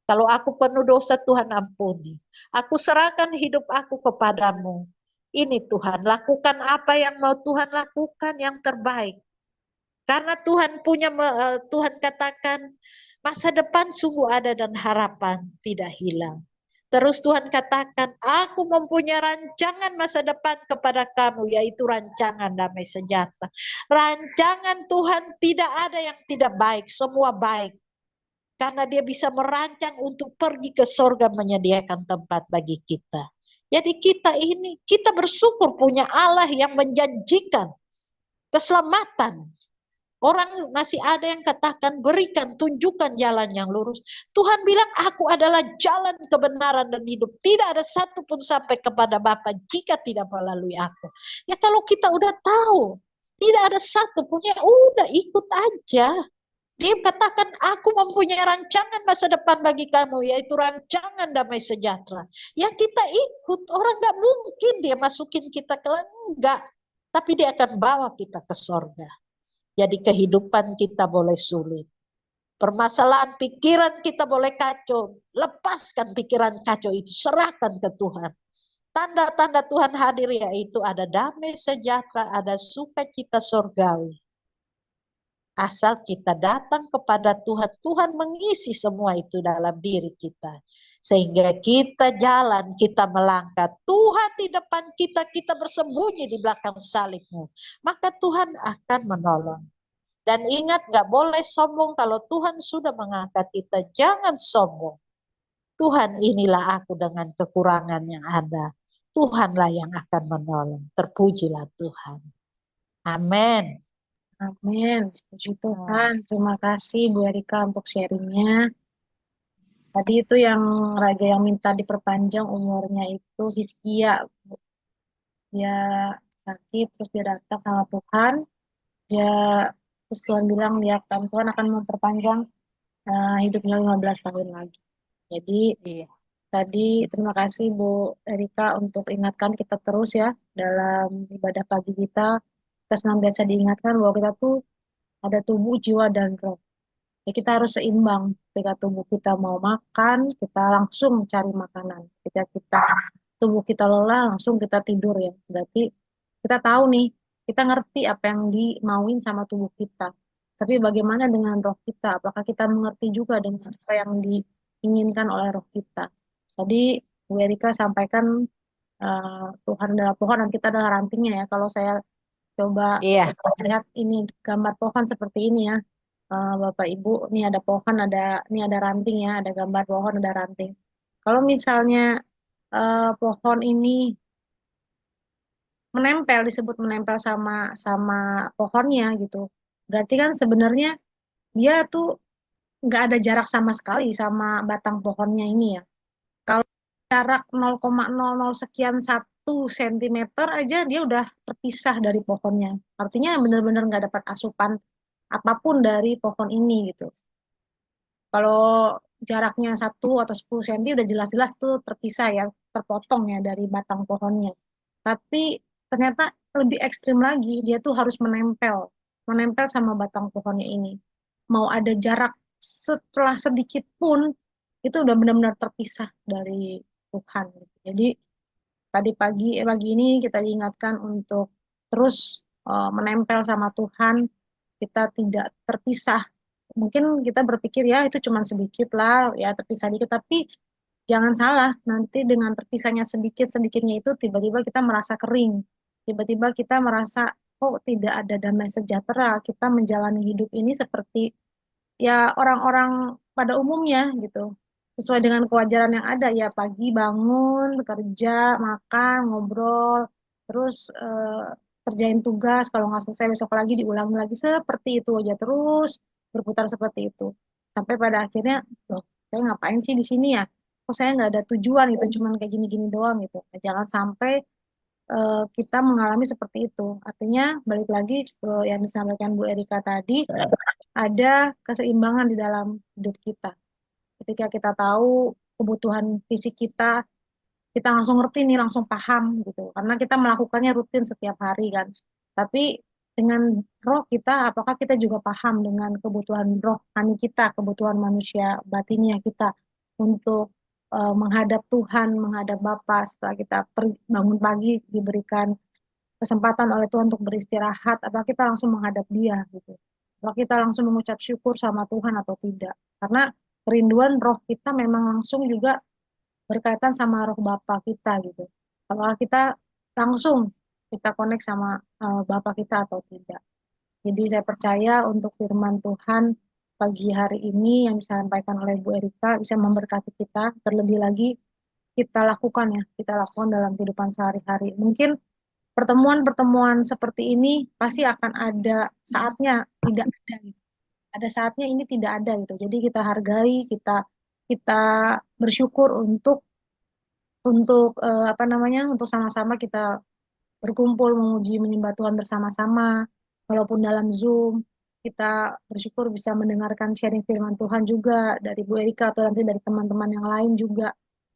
[SPEAKER 2] Kalau aku penuh dosa, Tuhan ampuni. Aku serahkan hidup aku kepadamu. Ini Tuhan, lakukan apa yang mau Tuhan lakukan yang terbaik. Karena Tuhan Tuhan katakan masa depan sungguh ada dan harapan tidak hilang. Terus Tuhan katakan, aku mempunyai rancangan masa depan kepada kamu, yaitu rancangan damai sejahtera. Rancangan Tuhan tidak ada yang tidak baik, semua baik. Karena dia bisa merancang untuk pergi ke sorga menyediakan tempat bagi kita. Jadi kita bersyukur punya Allah yang menjanjikan keselamatan. Orang masih ada yang katakan, berikan, tunjukkan jalan yang lurus. Tuhan bilang, aku adalah jalan kebenaran dan hidup. Tidak ada satu pun sampai kepada Bapa jika tidak melalui aku. Ya kalau kita udah tahu, tidak ada satu pun, ya udah ikut aja. Dia katakan, aku mempunyai rancangan masa depan bagi kamu, yaitu rancangan damai sejahtera. Ya kita ikut, orang gak mungkin dia masukin kita ke enggak. Tapi dia akan bawa kita ke sorga. Jadi kehidupan kita boleh sulit. Permasalahan pikiran kita boleh kacau. Lepaskan pikiran kacau itu. Serahkan ke Tuhan. Tanda-tanda Tuhan hadir yaitu ada damai sejahtera, ada sukacita surgawi. Asal kita datang kepada Tuhan, Tuhan mengisi semua itu dalam diri kita. Sehingga kita jalan, kita melangkah. Tuhan di depan kita, kita bersembunyi di belakang salib-Mu. Maka Tuhan akan menolong. Dan ingat, gak boleh sombong kalau Tuhan sudah mengangkat kita. Jangan sombong. Tuhan, inilah aku dengan kekurangan yang ada. Tuhanlah yang akan menolong. Terpujilah Tuhan. Amin.
[SPEAKER 1] Amin. Puji Tuhan. Terima kasih Bu Erika untuk sharingnya. Tadi itu yang raja yang minta diperpanjang umurnya itu Hizkia. Dia sakit, terus dia datang sama Tuhan. Terus Tuhan bilang, dia Tuhan akan memperpanjang hidupnya 15 tahun lagi. Jadi tadi terima kasih Bu Erika untuk ingatkan kita terus ya dalam ibadah pagi kita. Kita senantiasa diingatkan bahwa kita tuh ada tubuh, jiwa, dan roh. Ya, kita harus seimbang. Ketika tubuh kita mau makan, kita langsung cari makanan. Ketika tubuh kita lelah, langsung kita tidur ya. Berarti kita tahu nih, kita ngerti apa yang dimauin sama tubuh kita. Tapi bagaimana dengan roh kita? Apakah kita mengerti juga dengan apa yang diinginkan oleh roh kita? Tadi Bu Erika sampaikan Tuhan adalah pohon dan kita adalah rantingnya ya. Kalau saya coba lihat ini gambar pohon seperti ini ya. Bapak Ibu, ini ada pohon, ini ada ranting ya, ada gambar pohon, ada ranting. Kalau misalnya pohon ini disebut menempel sama pohonnya gitu, berarti kan sebenarnya dia tuh nggak ada jarak sama sekali sama batang pohonnya ini ya. Kalau jarak 0,00 sekian 1 cm aja dia udah terpisah dari pohonnya. Artinya benar-benar nggak dapat asupan apapun dari pohon ini gitu. Kalau jaraknya 1 atau 10 cm udah jelas-jelas tuh terpisah ya, terpotong ya dari batang pohonnya. Tapi ternyata lebih ekstrim lagi, dia tuh harus menempel sama batang pohonnya ini. Mau ada jarak setelah sedikit pun, itu udah benar-benar terpisah dari Tuhan. Jadi tadi pagi ini kita diingatkan untuk terus menempel sama Tuhan, kita tidak terpisah. Mungkin kita berpikir ya itu cuma sedikit lah ya terpisah dikit, tapi jangan salah, nanti dengan terpisahnya sedikit-sedikitnya itu tiba-tiba kita merasa kering, tiba-tiba kita merasa kok tidak ada damai sejahtera, kita menjalani hidup ini seperti ya orang-orang pada umumnya gitu, sesuai dengan kewajaran yang ada ya, pagi bangun, bekerja, makan, ngobrol, terus kerjain tugas, kalau nggak selesai besok lagi diulangi lagi seperti itu aja terus berputar seperti itu sampai pada akhirnya loh saya ngapain sih di sini ya, kok saya nggak ada tujuan gitu, cuman kayak gini-gini doang gitu. Nah, jangan sampai kita mengalami seperti itu. Artinya balik lagi yang disampaikan Bu Erika tadi, ada keseimbangan di dalam hidup kita. Ketika kita tahu kebutuhan fisik kita langsung ngerti nih, langsung paham gitu. Karena kita melakukannya rutin setiap hari kan. Tapi dengan roh kita, apakah kita juga paham dengan kebutuhan rohani kita, kebutuhan manusia batinnya kita untuk menghadap Tuhan, menghadap Bapa setelah kita bangun pagi diberikan kesempatan oleh Tuhan untuk beristirahat, apakah kita langsung menghadap Dia gitu. Apakah kita langsung mengucap syukur sama Tuhan atau tidak. Karena kerinduan roh kita memang langsung juga berkaitan sama roh Bapa kita gitu. Apakah kita langsung kita connect sama Bapa kita atau tidak. Jadi saya percaya untuk firman Tuhan pagi hari ini yang disampaikan oleh Bu Erika bisa memberkati kita, terlebih lagi kita lakukan ya, kita lakukan dalam kehidupan sehari-hari. Mungkin pertemuan-pertemuan seperti ini pasti akan ada saatnya tidak ada gitu. Ada saatnya ini tidak ada gitu. Jadi kita hargai, kita bersyukur untuk apa namanya? Untuk sama-sama kita berkumpul memuji menyembah Tuhan bersama-sama walaupun dalam Zoom. Kita bersyukur bisa mendengarkan sharing firman Tuhan juga dari Bu Erika atau nanti dari teman-teman yang lain juga.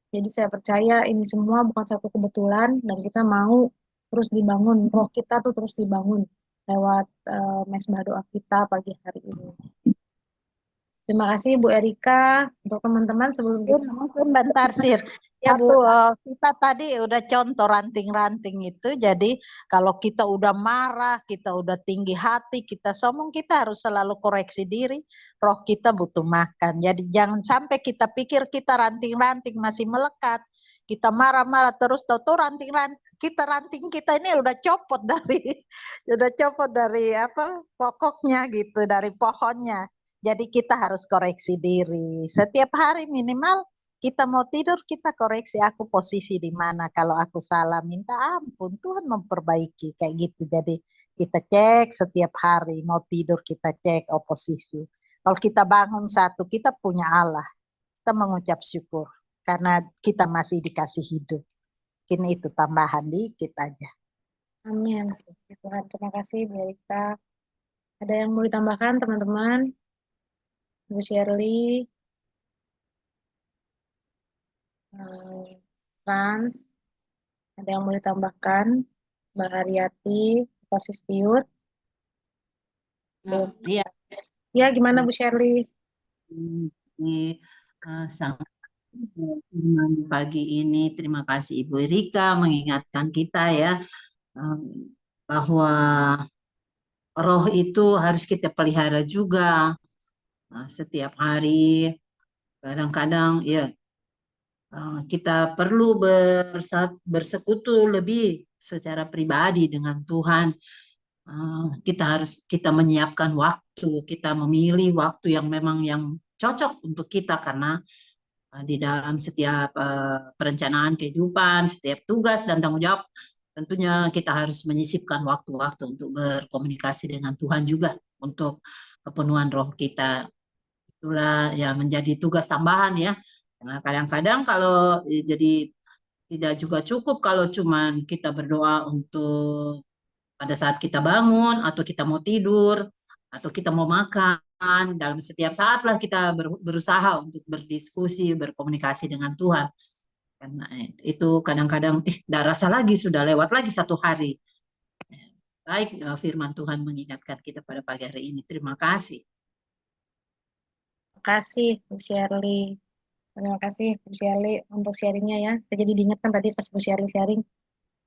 [SPEAKER 1] Jadi saya percaya ini semua bukan satu kebetulan dan kita mau terus dibangun, roh kita tuh terus dibangun lewat mesbah doa kita pagi hari ini. Terima kasih Bu Erika. Untuk teman-teman sebelum kita
[SPEAKER 2] Mungkin bentar Sir.
[SPEAKER 1] ya Bu.
[SPEAKER 2] Kita tadi udah contoh ranting-ranting itu, jadi kalau kita udah marah, kita udah tinggi hati, kita sombong, kita harus selalu koreksi diri, roh kita butuh makan. Jadi jangan sampai kita pikir kita ranting-ranting masih melekat, kita marah-marah terus, tahu ranting kita ini udah copot dari apa pokoknya gitu, dari pohonnya. Jadi kita harus koreksi diri. Setiap hari minimal kita mau tidur, kita koreksi aku posisi di mana. Kalau aku salah, minta ampun. Tuhan memperbaiki kayak gitu. Jadi kita cek setiap hari. Mau tidur kita cek posisi. Kalau kita bangun satu, kita punya Allah. Kita mengucap syukur. Karena kita masih dikasih hidup. Ini itu tambahan dikit aja.
[SPEAKER 1] Amin. Tuhan, terima kasih Bu Erika. Ada yang mau ditambahkan teman-teman? Bu Shirley, Frans, ada yang mau ditambahkan? Mbak Haryati, Pak Sistiur.
[SPEAKER 4] Iya,
[SPEAKER 1] Ya, gimana Bu Shirley?
[SPEAKER 4] ini sangat pagi ini terima kasih Ibu Erika mengingatkan kita ya bahwa roh itu harus kita pelihara juga setiap hari. Kadang-kadang ya kita perlu bersekutu lebih secara pribadi dengan Tuhan. Kita menyiapkan waktu, kita memilih waktu yang memang yang cocok untuk kita karena di dalam setiap perencanaan kehidupan, setiap tugas dan tanggung jawab, tentunya kita harus menyisipkan waktu-waktu untuk berkomunikasi dengan Tuhan juga untuk kepenuhan roh kita. Itulah ya menjadi tugas tambahan ya. Karena kadang-kadang kalau jadi tidak juga cukup kalau cuman kita berdoa untuk pada saat kita bangun atau kita mau tidur atau kita mau makan. Dalam setiap saat lah kita berusaha untuk berdiskusi, berkomunikasi dengan Tuhan. Karena itu kadang-kadang dah rasa lagi sudah lewat lagi satu hari. Baik, firman Tuhan mengingatkan kita pada pagi hari ini. Terima kasih.
[SPEAKER 1] Terima kasih Bu Shirley. Terima kasih Bu Shirley untuk sharingnya ya. Saya jadi diingatkan tadi pas Bu Shirley sharing.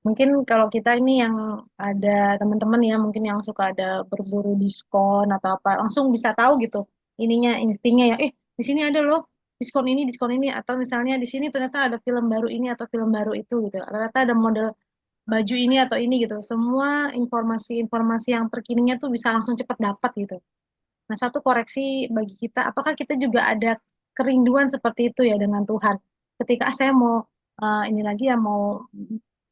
[SPEAKER 1] Mungkin kalau kita ini yang ada teman-teman ya, mungkin yang suka ada berburu diskon atau apa, langsung bisa tahu gitu ininya, instingnya ya, di sini ada loh diskon ini, atau misalnya di sini ternyata ada film baru ini atau film baru itu gitu, ternyata ada model baju ini atau ini gitu, semua informasi-informasi yang terkininya tuh bisa langsung cepat dapat gitu. Nah, satu koreksi bagi kita, apakah kita juga ada kerinduan seperti itu ya dengan Tuhan? Ketika saya mau ini lagi ya mau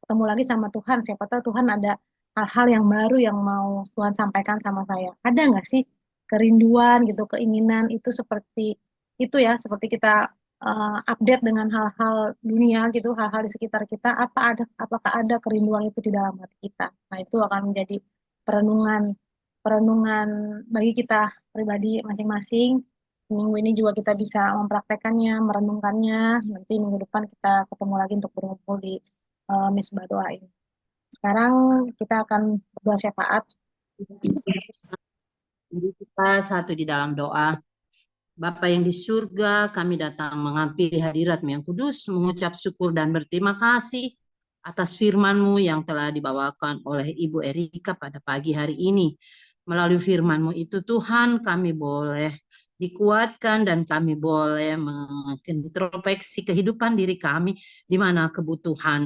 [SPEAKER 1] ketemu lagi sama Tuhan, siapa tahu Tuhan ada hal-hal yang baru yang mau Tuhan sampaikan sama saya. Ada nggak sih kerinduan gitu, keinginan itu seperti itu ya, seperti kita update dengan hal-hal dunia gitu, hal-hal di sekitar kita, apakah ada kerinduan itu di dalam hati kita? Nah, itu akan menjadi perenungan perenungan bagi kita pribadi masing-masing minggu ini juga kita bisa mempraktekannya, merenungkannya. Nanti minggu depan kita ketemu lagi untuk berkumpul di Misbah Doa ini. Sekarang kita akan berdoa syafaat.
[SPEAKER 4] Jadi kita satu di dalam doa. Bapa yang di surga, kami datang menghampiri hadirat-Mu yang kudus, mengucap syukur dan berterima kasih atas firman-Mu yang telah dibawakan oleh Ibu Erika pada pagi hari ini. Melalui firman-Mu itu Tuhan, kami boleh dikuatkan dan kami boleh mengintrospeksi kehidupan diri kami di mana kebutuhan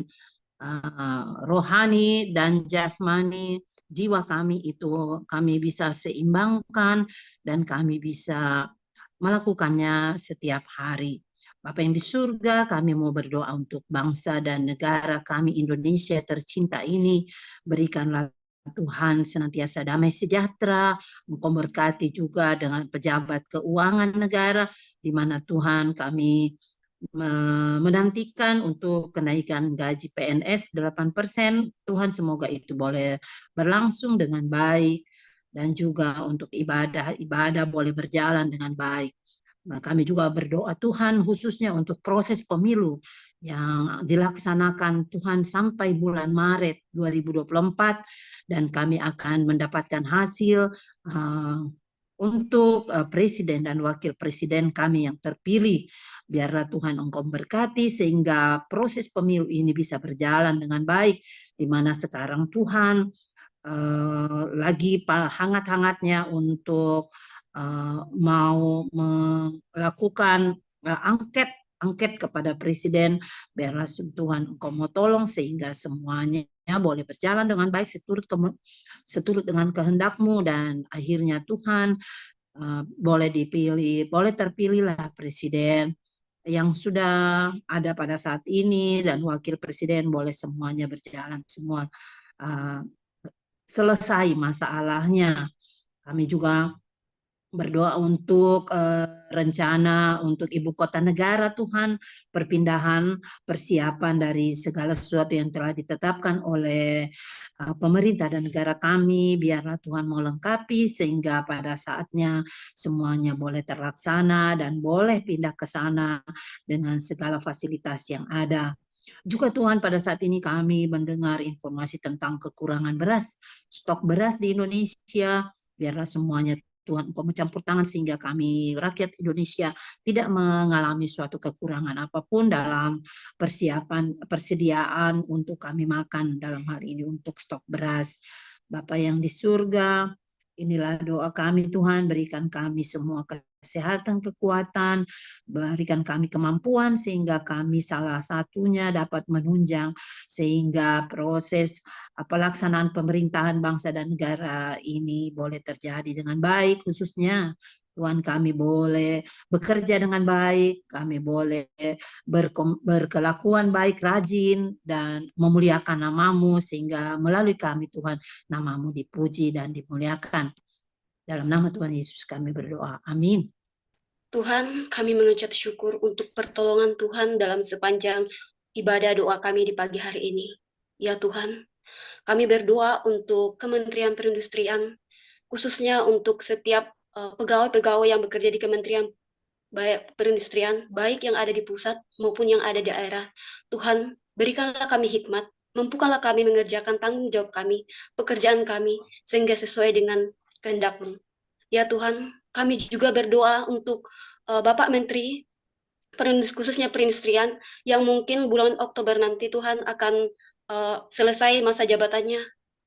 [SPEAKER 4] rohani dan jasmani jiwa kami itu kami bisa seimbangkan dan kami bisa melakukannya setiap hari. Bapa yang di surga, kami mau berdoa untuk bangsa dan negara kami Indonesia tercinta ini. Berikanlah Tuhan senantiasa damai sejahtera, Engkau berkati juga dengan pejabat keuangan negara, di mana Tuhan kami menantikan untuk kenaikan gaji PNS 8%. Tuhan semoga itu boleh berlangsung dengan baik dan juga untuk ibadah boleh berjalan dengan baik. Nah, kami juga berdoa Tuhan khususnya untuk proses pemilu yang dilaksanakan Tuhan sampai bulan Maret 2024 dan kami akan mendapatkan hasil untuk presiden dan wakil presiden kami yang terpilih. Biarlah Tuhan Engkau berkati sehingga proses pemilu ini bisa berjalan dengan baik, di mana sekarang Tuhan lagi hangat-hangatnya untuk mau melakukan angket kepada presiden. Biarlah Tuhan Engkau mau tolong sehingga semuanya boleh berjalan dengan baik seturut dengan kehendak-Mu dan akhirnya Tuhan boleh dipilih, boleh terpilihlah presiden yang sudah ada pada saat ini dan wakil presiden boleh semuanya berjalan semua selesai masalahnya. Kami juga berdoa untuk rencana untuk ibu kota negara Tuhan, perpindahan, persiapan dari segala sesuatu yang telah ditetapkan oleh pemerintah dan negara kami. Biarlah Tuhan mau lengkapi sehingga pada saatnya semuanya boleh terlaksana dan boleh pindah ke sana dengan segala fasilitas yang ada. Juga Tuhan pada saat ini kami mendengar informasi tentang kekurangan beras, stok beras di Indonesia. Biarlah semuanya Tuhan Engkau mencampur tangan sehingga kami rakyat Indonesia tidak mengalami suatu kekurangan apapun dalam persediaan untuk kami makan dalam hal ini untuk stok beras. Bapa yang di surga, inilah doa kami Tuhan, berikan kami semua kesehatan, kekuatan, berikan kami kemampuan sehingga kami salah satunya dapat menunjang sehingga proses pelaksanaan pemerintahan bangsa dan negara ini boleh terjadi dengan baik, khususnya Tuhan kami boleh bekerja dengan baik, kami boleh berkelakuan baik, rajin, dan memuliakan nama-Mu sehingga melalui kami Tuhan nama-Mu dipuji dan dimuliakan. Dalam nama Tuhan Yesus kami berdoa. Amin.
[SPEAKER 5] Tuhan, kami mengucap syukur untuk pertolongan Tuhan dalam sepanjang ibadah doa kami di pagi hari ini. Ya Tuhan, kami berdoa untuk Kementerian Perindustrian, khususnya untuk setiap pegawai-pegawai yang bekerja di Kementerian Perindustrian, baik yang ada di pusat maupun yang ada di daerah. Tuhan, berikanlah kami hikmat, mampukanlah kami mengerjakan tanggung jawab kami, pekerjaan kami, sehingga sesuai dengan kehendak-Mu. Ya Tuhan, kami juga berdoa untuk Bapak Menteri, khususnya perindustrian, yang mungkin bulan Oktober nanti Tuhan akan selesai masa jabatannya.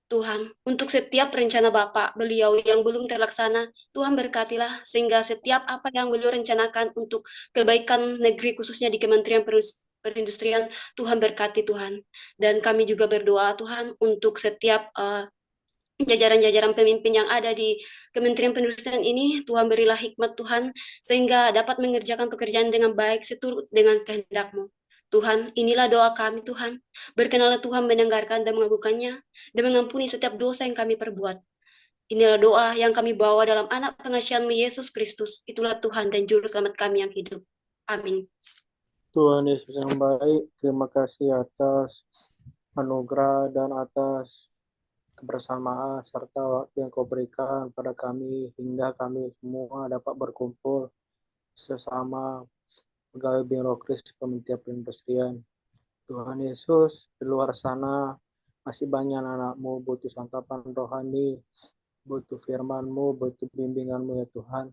[SPEAKER 5] Tuhan, untuk setiap rencana Bapak, beliau yang belum terlaksana, Tuhan berkatilah sehingga setiap apa yang beliau rencanakan untuk kebaikan negeri, khususnya di Kementerian Perindustrian, Tuhan berkati Tuhan. Dan kami juga berdoa Tuhan untuk setiap jajaran-jajaran pemimpin yang ada di Kementerian Perindustrian ini, Tuhan berilah hikmat Tuhan, sehingga dapat mengerjakan pekerjaan dengan baik seturut dengan kehendak-Mu. Tuhan, inilah doa kami Tuhan. Berkenanlah Tuhan mendengarkan dan mengabulkannya, dan mengampuni setiap dosa yang kami perbuat. Inilah doa yang kami bawa dalam anak pengasihan-Mu Yesus Kristus. Itulah Tuhan dan Juru Selamat kami yang hidup. Amin.
[SPEAKER 3] Tuhan Yesus yang baik, terima kasih atas anugerah dan atas kebersamaan serta waktu yang Kau berikan pada kami hingga kami semua dapat berkumpul sesama pegawai birokris Kementerian Perindustrian. Tuhan Yesus, di luar sana masih banyak anak-Mu butuh santapan rohani, butuh firman-Mu, butuh bimbingan-Mu ya Tuhan.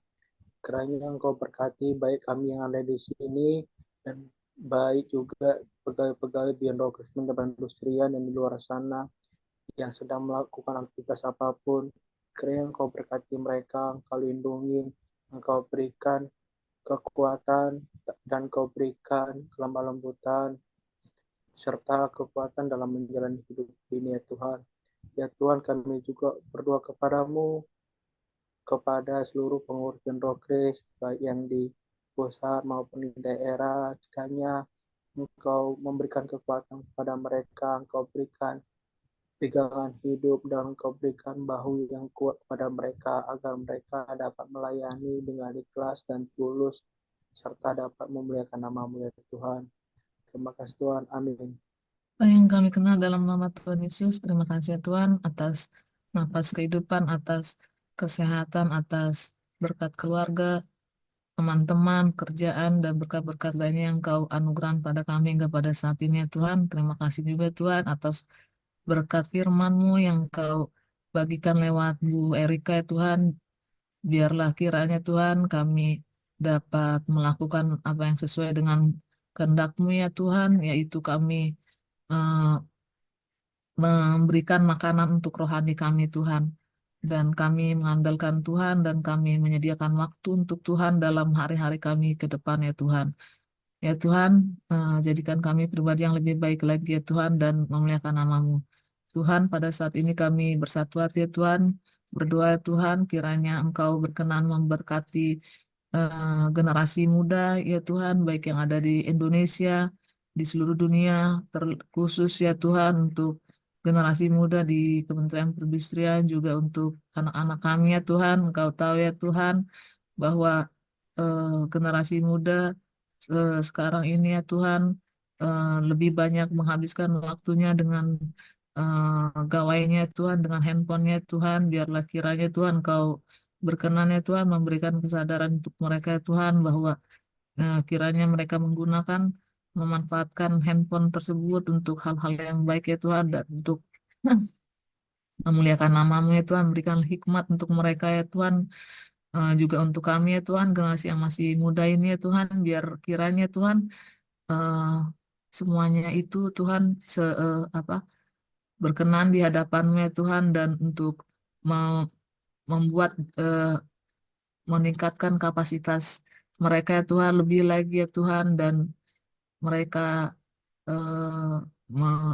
[SPEAKER 3] Kiranya Engkau berkati baik kami yang ada di sini dan baik juga pegawai-pegawai birokris Kementerian Perindustrian yang di luar sana yang sedang melakukan aktivitas apapun. Kiranya Engkau berkati mereka, Engkau lindungi, Engkau berikan kekuatan dan Engkau berikan kelemah lembutan serta kekuatan dalam menjalani hidup ini ya Tuhan. Ya Tuhan, kami juga berdoa kepadamu, kepada seluruh pengurus birokris, baik yang di pusat maupun di daerah, kiranya Engkau memberikan kekuatan kepada mereka, Engkau berikan pegangan hidup, dan Engkau berikan bahu yang kuat kepada mereka, agar mereka dapat melayani dengan ikhlas dan tulus, serta dapat memuliakan nama-Mu ya Tuhan. Terima kasih Tuhan, amin.
[SPEAKER 6] Yang kami kenal dalam nama Tuhan Yesus, terima kasih ya Tuhan atas nafas kehidupan, atas kesehatan, atas berkat keluarga, teman-teman, kerjaan, dan berkat-berkat lainnya yang Kau anugerahkan pada kami hingga pada saat ini ya Tuhan. Terima kasih juga Tuhan atas berkat firman-Mu yang Kau bagikan lewat Bu Erika ya Tuhan. Biarlah kiranya Tuhan kami dapat melakukan apa yang sesuai dengan kehendak-Mu ya Tuhan, yaitu kami eh, memberikan makanan untuk rohani kami Tuhan. Dan kami mengandalkan Tuhan dan kami menyediakan waktu untuk Tuhan dalam hari-hari kami ke depan ya Tuhan. Ya Tuhan, jadikan kami pribadi yang lebih baik lagi ya Tuhan dan memuliakan nama-Mu. Tuhan, pada saat ini kami bersatu hati ya Tuhan, berdoa ya Tuhan, kiranya Engkau berkenan memberkati generasi muda ya Tuhan, baik yang ada di Indonesia, di seluruh dunia, terkhusus ya Tuhan untuk generasi muda di Kementerian Perindustrian, juga untuk anak-anak kami ya Tuhan. Engkau tahu ya Tuhan bahwa generasi muda sekarang ini ya Tuhan lebih banyak menghabiskan waktunya dengan gawainya Tuhan, dengan handphonenya Tuhan. Biarlah kiranya Tuhan Kau berkenan ya Tuhan memberikan kesadaran untuk mereka ya Tuhan bahwa kiranya mereka menggunakan, memanfaatkan handphone tersebut untuk hal-hal yang baik ya Tuhan, dan untuk memuliakan nama-Mu ya Tuhan. Berikan hikmat untuk mereka ya Tuhan. Juga untuk kami ya Tuhan, generasi yang masih muda ini ya Tuhan, biar kiranya Tuhan eh, semuanya itu Tuhan apa berkenan di hadapan-Mu ya Tuhan, dan untuk me- membuat meningkatkan kapasitas mereka ya Tuhan lebih lagi ya Tuhan, dan mereka eh,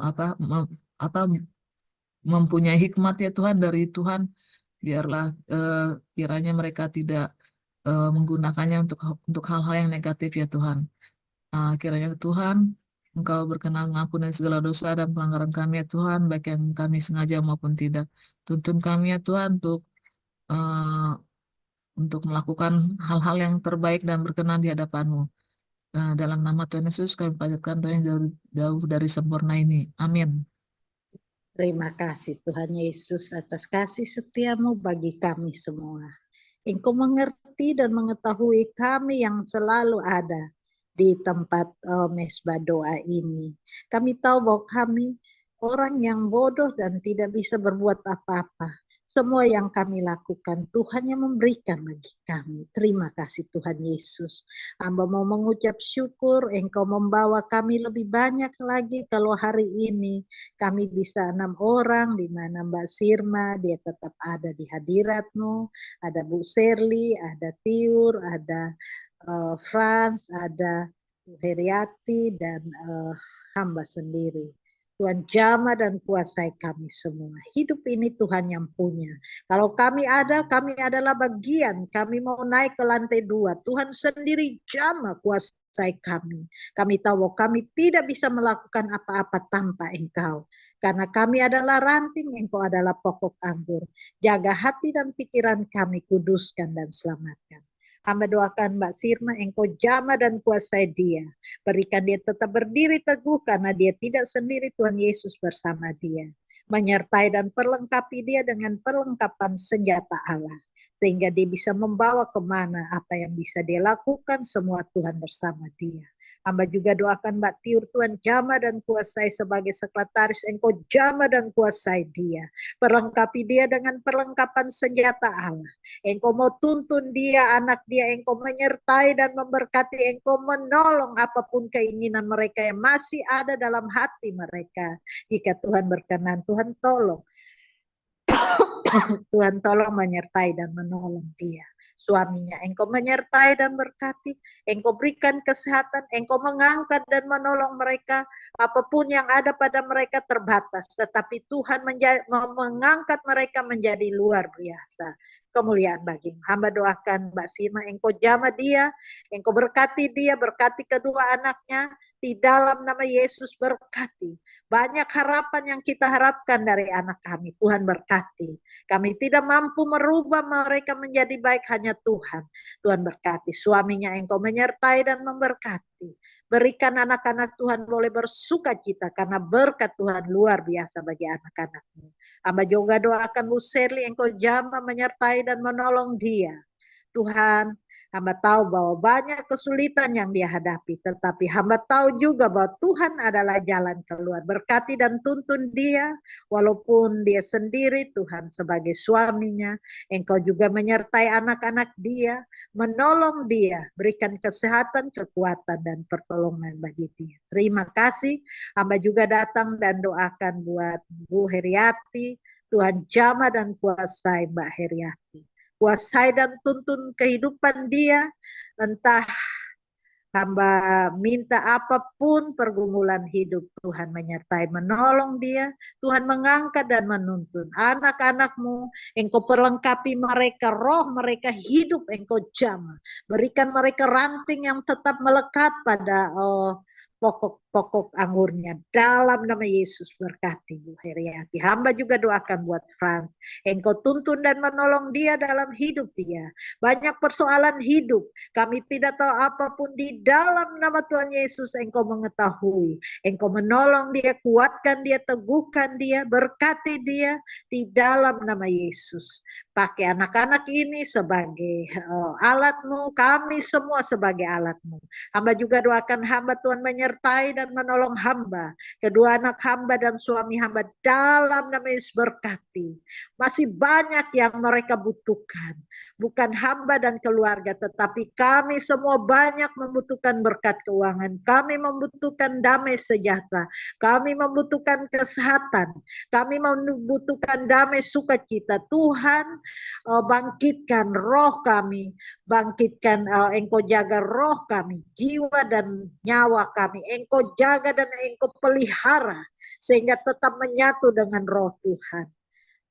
[SPEAKER 6] apa apa mempunyai hikmat ya Tuhan dari Tuhan. Biarlah kiranya mereka tidak menggunakannya untuk hal-hal yang negatif ya Tuhan. Kiranya Tuhan Engkau berkenan mengampuni segala dosa dan pelanggaran kami ya Tuhan, baik yang kami sengaja maupun tidak. Tuntun kami ya Tuhan eh, untuk melakukan hal-hal yang terbaik dan berkenan di hadapan-Mu. Dalam nama Tuhan Yesus kami panjatkan doa yang jauh, jauh dari sempurna ini. Amin.
[SPEAKER 2] Terima kasih Tuhan Yesus atas kasih setia-Mu bagi kami semua. Engkau mengerti dan mengetahui kami yang selalu ada di tempat mesbah doa ini. Kami tahu bahwa kami orang yang bodoh dan tidak bisa berbuat apa-apa. Semua yang kami lakukan, Tuhan yang memberikan bagi kami. Terima kasih Tuhan Yesus. Hamba mau mengucap syukur, Engkau membawa kami lebih banyak lagi. Kalau hari ini kami bisa 6 orang, di mana Mbak Sirma, dia tetap ada di hadirat-Mu. Ada Bu Serli, ada Tiur, ada Frans, ada Bu Heriati, dan hamba sendiri. Tuhan jamah dan kuasai kami semua. Hidup ini Tuhan yang punya. Kalau kami ada, kami adalah bagian. Kami mau naik ke lantai 2. Tuhan sendiri jamah kuasai kami. Kami tahu bahwa kami tidak bisa melakukan apa-apa tanpa Engkau. Karena kami adalah ranting, Engkau adalah pokok anggur. Jaga hati dan pikiran kami, kuduskan dan selamatkan. Hamba doakan Mbak Sirma, Engkau jamah dan kuasai dia. Berikan dia tetap berdiri teguh karena dia tidak sendiri, Tuhan Yesus bersama dia. menyertai dan perlengkapi dia dengan perlengkapan senjata Allah, sehingga dia bisa membawa kemana apa yang bisa dia lakukan, semua Tuhan bersama dia. Hamba juga doakan Mbak Tiur, Tuhan jamah dan kuasai sebagai sekretaris, Engkau jamah dan kuasai dia. Perlengkapi dia dengan perlengkapan senjata Allah. Engkau mau tuntun dia, anak dia, Engkau menyertai dan memberkati, Engkau menolong apapun keinginan mereka yang masih ada dalam hati mereka. Jika Tuhan berkenan, Tuhan tolong. Tuhan tolong menyertai dan menolong dia. Suaminya, Engkau menyertai dan berkati, Engkau berikan kesehatan, Engkau mengangkat dan menolong mereka. Apapun yang ada pada mereka terbatas, tetapi Tuhan mengangkat mereka menjadi luar biasa. Kemuliaan bagimu. Hamba doakan Mbak Sima, Engkau jamah dia, Engkau berkati dia, berkati kedua anaknya, di dalam nama Yesus berkati. Banyak harapan yang kita harapkan dari anak kami, Tuhan berkati. Kami tidak mampu merubah mereka menjadi baik, hanya Tuhan. Tuhan berkati. Suaminya Engkau menyertai dan memberkati. Berikan anak-anak Tuhan boleh bersuka cita karena berkat Tuhan luar biasa bagi anak-anak-Mu. Hamba juga doakan Bu Serli, Engkau jamah menyertai dan menolong dia. Tuhan, hamba tahu bahwa banyak kesulitan yang dia hadapi, tetapi hamba tahu juga bahwa Tuhan adalah jalan keluar. Berkati dan tuntun dia, walaupun dia sendiri, Tuhan sebagai suaminya, Engkau juga menyertai anak-anak dia, menolong dia, berikan kesehatan, kekuatan, dan pertolongan bagi dia. Terima kasih, hamba juga datang dan doakan buat Bu Heriati, Tuhan jamah dan kuasai Mbak Heriati. Kuasai dan tuntun kehidupan dia, entah hamba minta apapun pergumulan hidup, Tuhan menyertai, menolong dia, Tuhan mengangkat dan menuntun. Anak-anak-Mu, Engkau perlengkapi mereka, roh mereka hidup, Engkau jamah. Berikan mereka ranting yang tetap melekat pada pokok-pokok anggurnya. Dalam nama Yesus berkati Bu Heriati. Hamba juga doakan buat Frans. Engkau tuntun dan menolong dia dalam hidup dia. Banyak persoalan hidup. Kami tidak tahu apapun, di dalam nama Tuhan Yesus Engkau mengetahui. Engkau menolong dia, kuatkan dia, teguhkan dia, berkati dia di dalam nama Yesus. Pakai anak-anak ini sebagai alat-Mu, kami semua sebagai alat-Mu. Hamba juga doakan hamba Tuhan menyertai dan menolong hamba, kedua anak hamba dan suami hamba, dalam nama Yesus berkati. Masih banyak yang mereka butuhkan, bukan hamba dan keluarga, tetapi kami semua banyak membutuhkan berkat keuangan, kami membutuhkan damai sejahtera, kami membutuhkan kesehatan, kami membutuhkan damai sukacita. Tuhan, bangkitkan roh kami, bangkitkan, Engkau jaga roh kami, jiwa dan nyawa kami, Engkau jaga dan Engkau pelihara, sehingga tetap menyatu dengan roh Tuhan.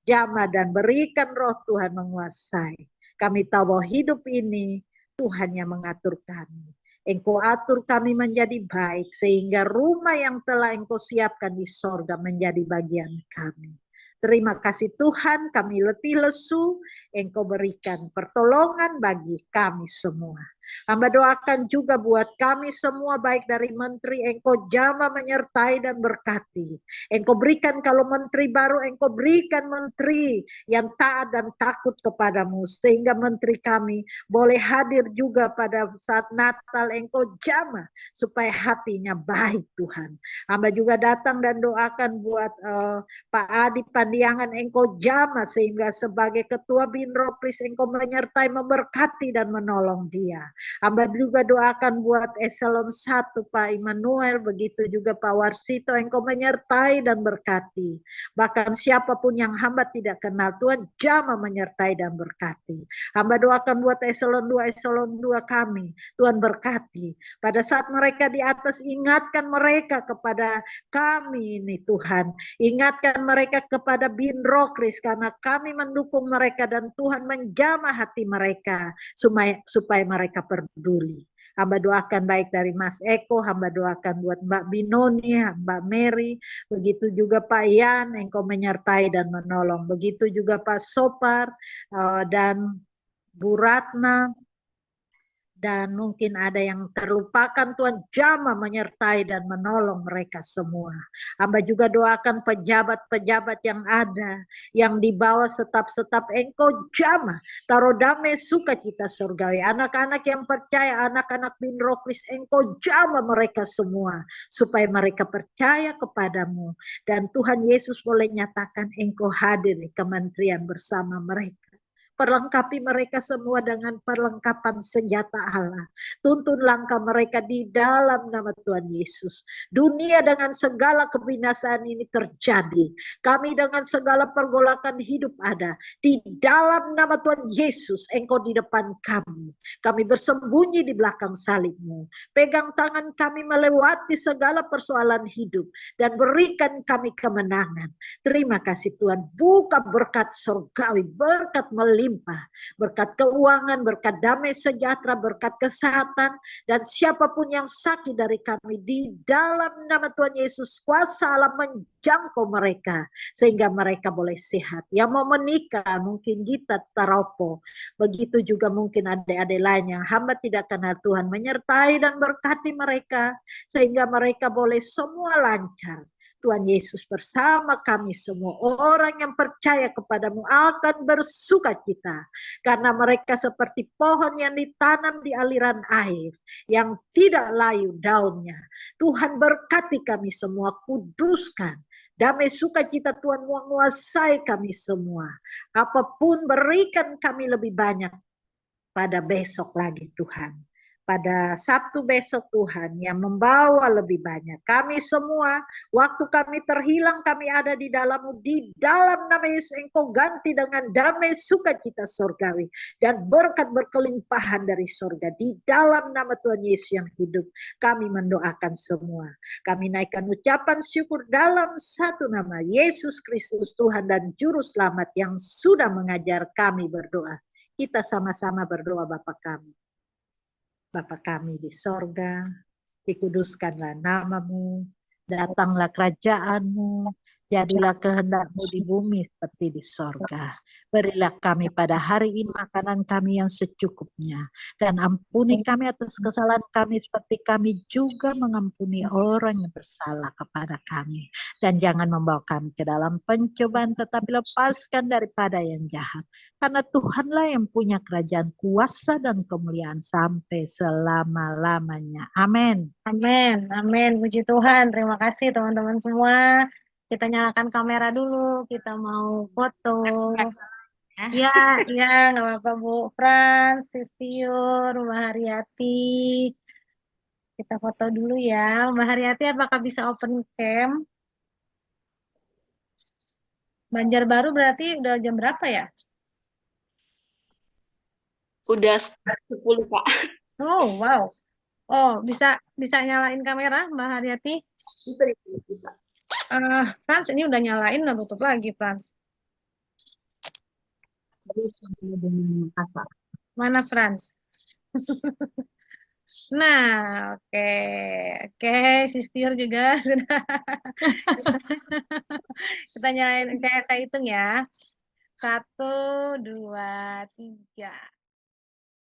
[SPEAKER 2] Jamah dan berikan roh Tuhan menguasai. Kami tahu bahwa hidup ini Tuhan yang mengatur kami. Engkau atur kami menjadi baik, sehingga rumah yang telah Engkau siapkan di sorga menjadi bagian kami. Terima kasih Tuhan, kami letih lesu, Engkau berikan pertolongan bagi kami semua. Hamba doakan juga buat kami semua, baik dari menteri, Engkau jamah menyertai dan berkati. Engkau berikan, kalau menteri baru, Engkau berikan menteri yang taat dan takut kepadamu, sehingga menteri kami boleh hadir juga pada saat Natal. Engkau jamah supaya hatinya baik Tuhan. Hamba juga datang dan doakan buat Pak Adi Pandiangan, Engkau jamah sehingga sebagai ketua Binropris Engkau menyertai, memberkati dan menolong dia. Hamba juga doakan buat eselon 1 Pak Immanuel, begitu juga Pak Warsito, Engkau menyertai dan berkati. Bahkan siapapun yang hamba tidak kenal, Tuhan jamah menyertai dan berkati. Hamba doakan buat eselon 2 kami, Tuhan berkati. Pada saat mereka di atas, ingatkan mereka kepada kami ini Tuhan. Ingatkan mereka kepada Binrokris, karena kami mendukung mereka dan Tuhan menjamah hati mereka supaya mereka peduli. Hamba doakan baik dari Mas Eko, hamba doakan buat Mbak Binoni, Mbak Mary, begitu juga Pak Yan, Engkau menyertai dan menolong. Begitu juga Pak Sopar dan Bu Ratna, Dan mungkin ada yang terlupakan, Tuhan jamah menyertai dan menolong mereka semua. Hamba juga doakan pejabat-pejabat yang ada, yang di bawah setap-setap Engkau jamah, taruh damai sukacita surgawi. Anak-anak yang percaya, anak-anak bin Roklis, Engkau jamah mereka semua, supaya mereka percaya kepadamu. Dan Tuhan Yesus boleh nyatakan Engkau hadir di kementerian bersama mereka. Perlengkapi mereka semua dengan perlengkapan senjata Allah. Tuntun langkah mereka di dalam nama Tuhan Yesus. Dunia dengan segala kebinasaan ini terjadi. Kami dengan segala pergolakan hidup ada. Di dalam nama Tuhan Yesus, Engkau di depan kami. Kami bersembunyi di belakang salib-Mu. Pegang tangan kami melewati segala persoalan hidup. Dan berikan kami kemenangan. Terima kasih Tuhan. Buka berkat surgawi, berkat melimpah, berkat keuangan, berkat damai sejahtera, berkat kesehatan, dan siapapun yang sakit dari kami, di dalam nama Tuhan Yesus, kuasa Allah menjangkau mereka, sehingga mereka boleh sehat. Yang mau menikah, mungkin Gita Taropo, begitu juga mungkin adik-adik lainnya, hamba tidak kenal Tuhan, menyertai dan berkati mereka, sehingga mereka boleh semua lancar. Tuhan Yesus bersama kami semua, orang yang percaya kepadamu akan bersukacita, karena mereka seperti pohon yang ditanam di aliran air, yang tidak layu daunnya. Tuhan berkati kami semua, kuduskan. Damai sukacita Tuhan menguasai kami semua. Apapun berikan kami lebih banyak pada besok lagi Tuhan. Pada Sabtu besok Tuhan yang membawa lebih banyak. Kami semua, waktu kami terhilang, kami ada di dalam-Mu. Di dalam nama Yesus Engkau ganti dengan damai sukacita surgawi. Dan berkat berkelimpahan dari surga. Di dalam nama Tuhan Yesus yang hidup, kami mendoakan semua. Kami naikkan ucapan syukur dalam satu nama, Yesus Kristus Tuhan dan Juru Selamat yang sudah mengajar kami berdoa. Kita sama-sama berdoa. Bapa kami di sorga, dikuduskanlah nama-Mu, datanglah kerajaan-Mu, jadilah kehendak-Mu di bumi seperti di sorga. Berilah kami pada hari ini makanan kami yang secukupnya, dan ampuni kami atas kesalahan kami seperti kami juga mengampuni orang yang bersalah kepada kami. Dan jangan membawa kami ke dalam pencobaan, tetapi lepaskan daripada yang jahat. Karena Tuhanlah yang punya kerajaan, kuasa dan kemuliaan sampai selama-lamanya. Amin.
[SPEAKER 1] Amin, amin. Puji Tuhan. Terima kasih teman-teman semua. Kita nyalakan kamera dulu. Kita mau foto. Ya, ya, nggak apa-apa Bu. Frans, Sistiur, Mbak Haryati. Kita foto dulu ya. Mbak Haryati, apakah bisa open cam? Banjarbaru berarti udah jam berapa ya?
[SPEAKER 5] Udah 10, Pak.
[SPEAKER 1] Oh, wow. Oh, bisa nyalain kamera, Mbak Haryati?
[SPEAKER 5] Bisa.
[SPEAKER 1] Frans, ini udah nyalain, udah tutup lagi, Frans. Mana Frans? Nah, oke, Sistiur juga sudah. Kita nyalain, saya hitung ya. 1, 2, 3.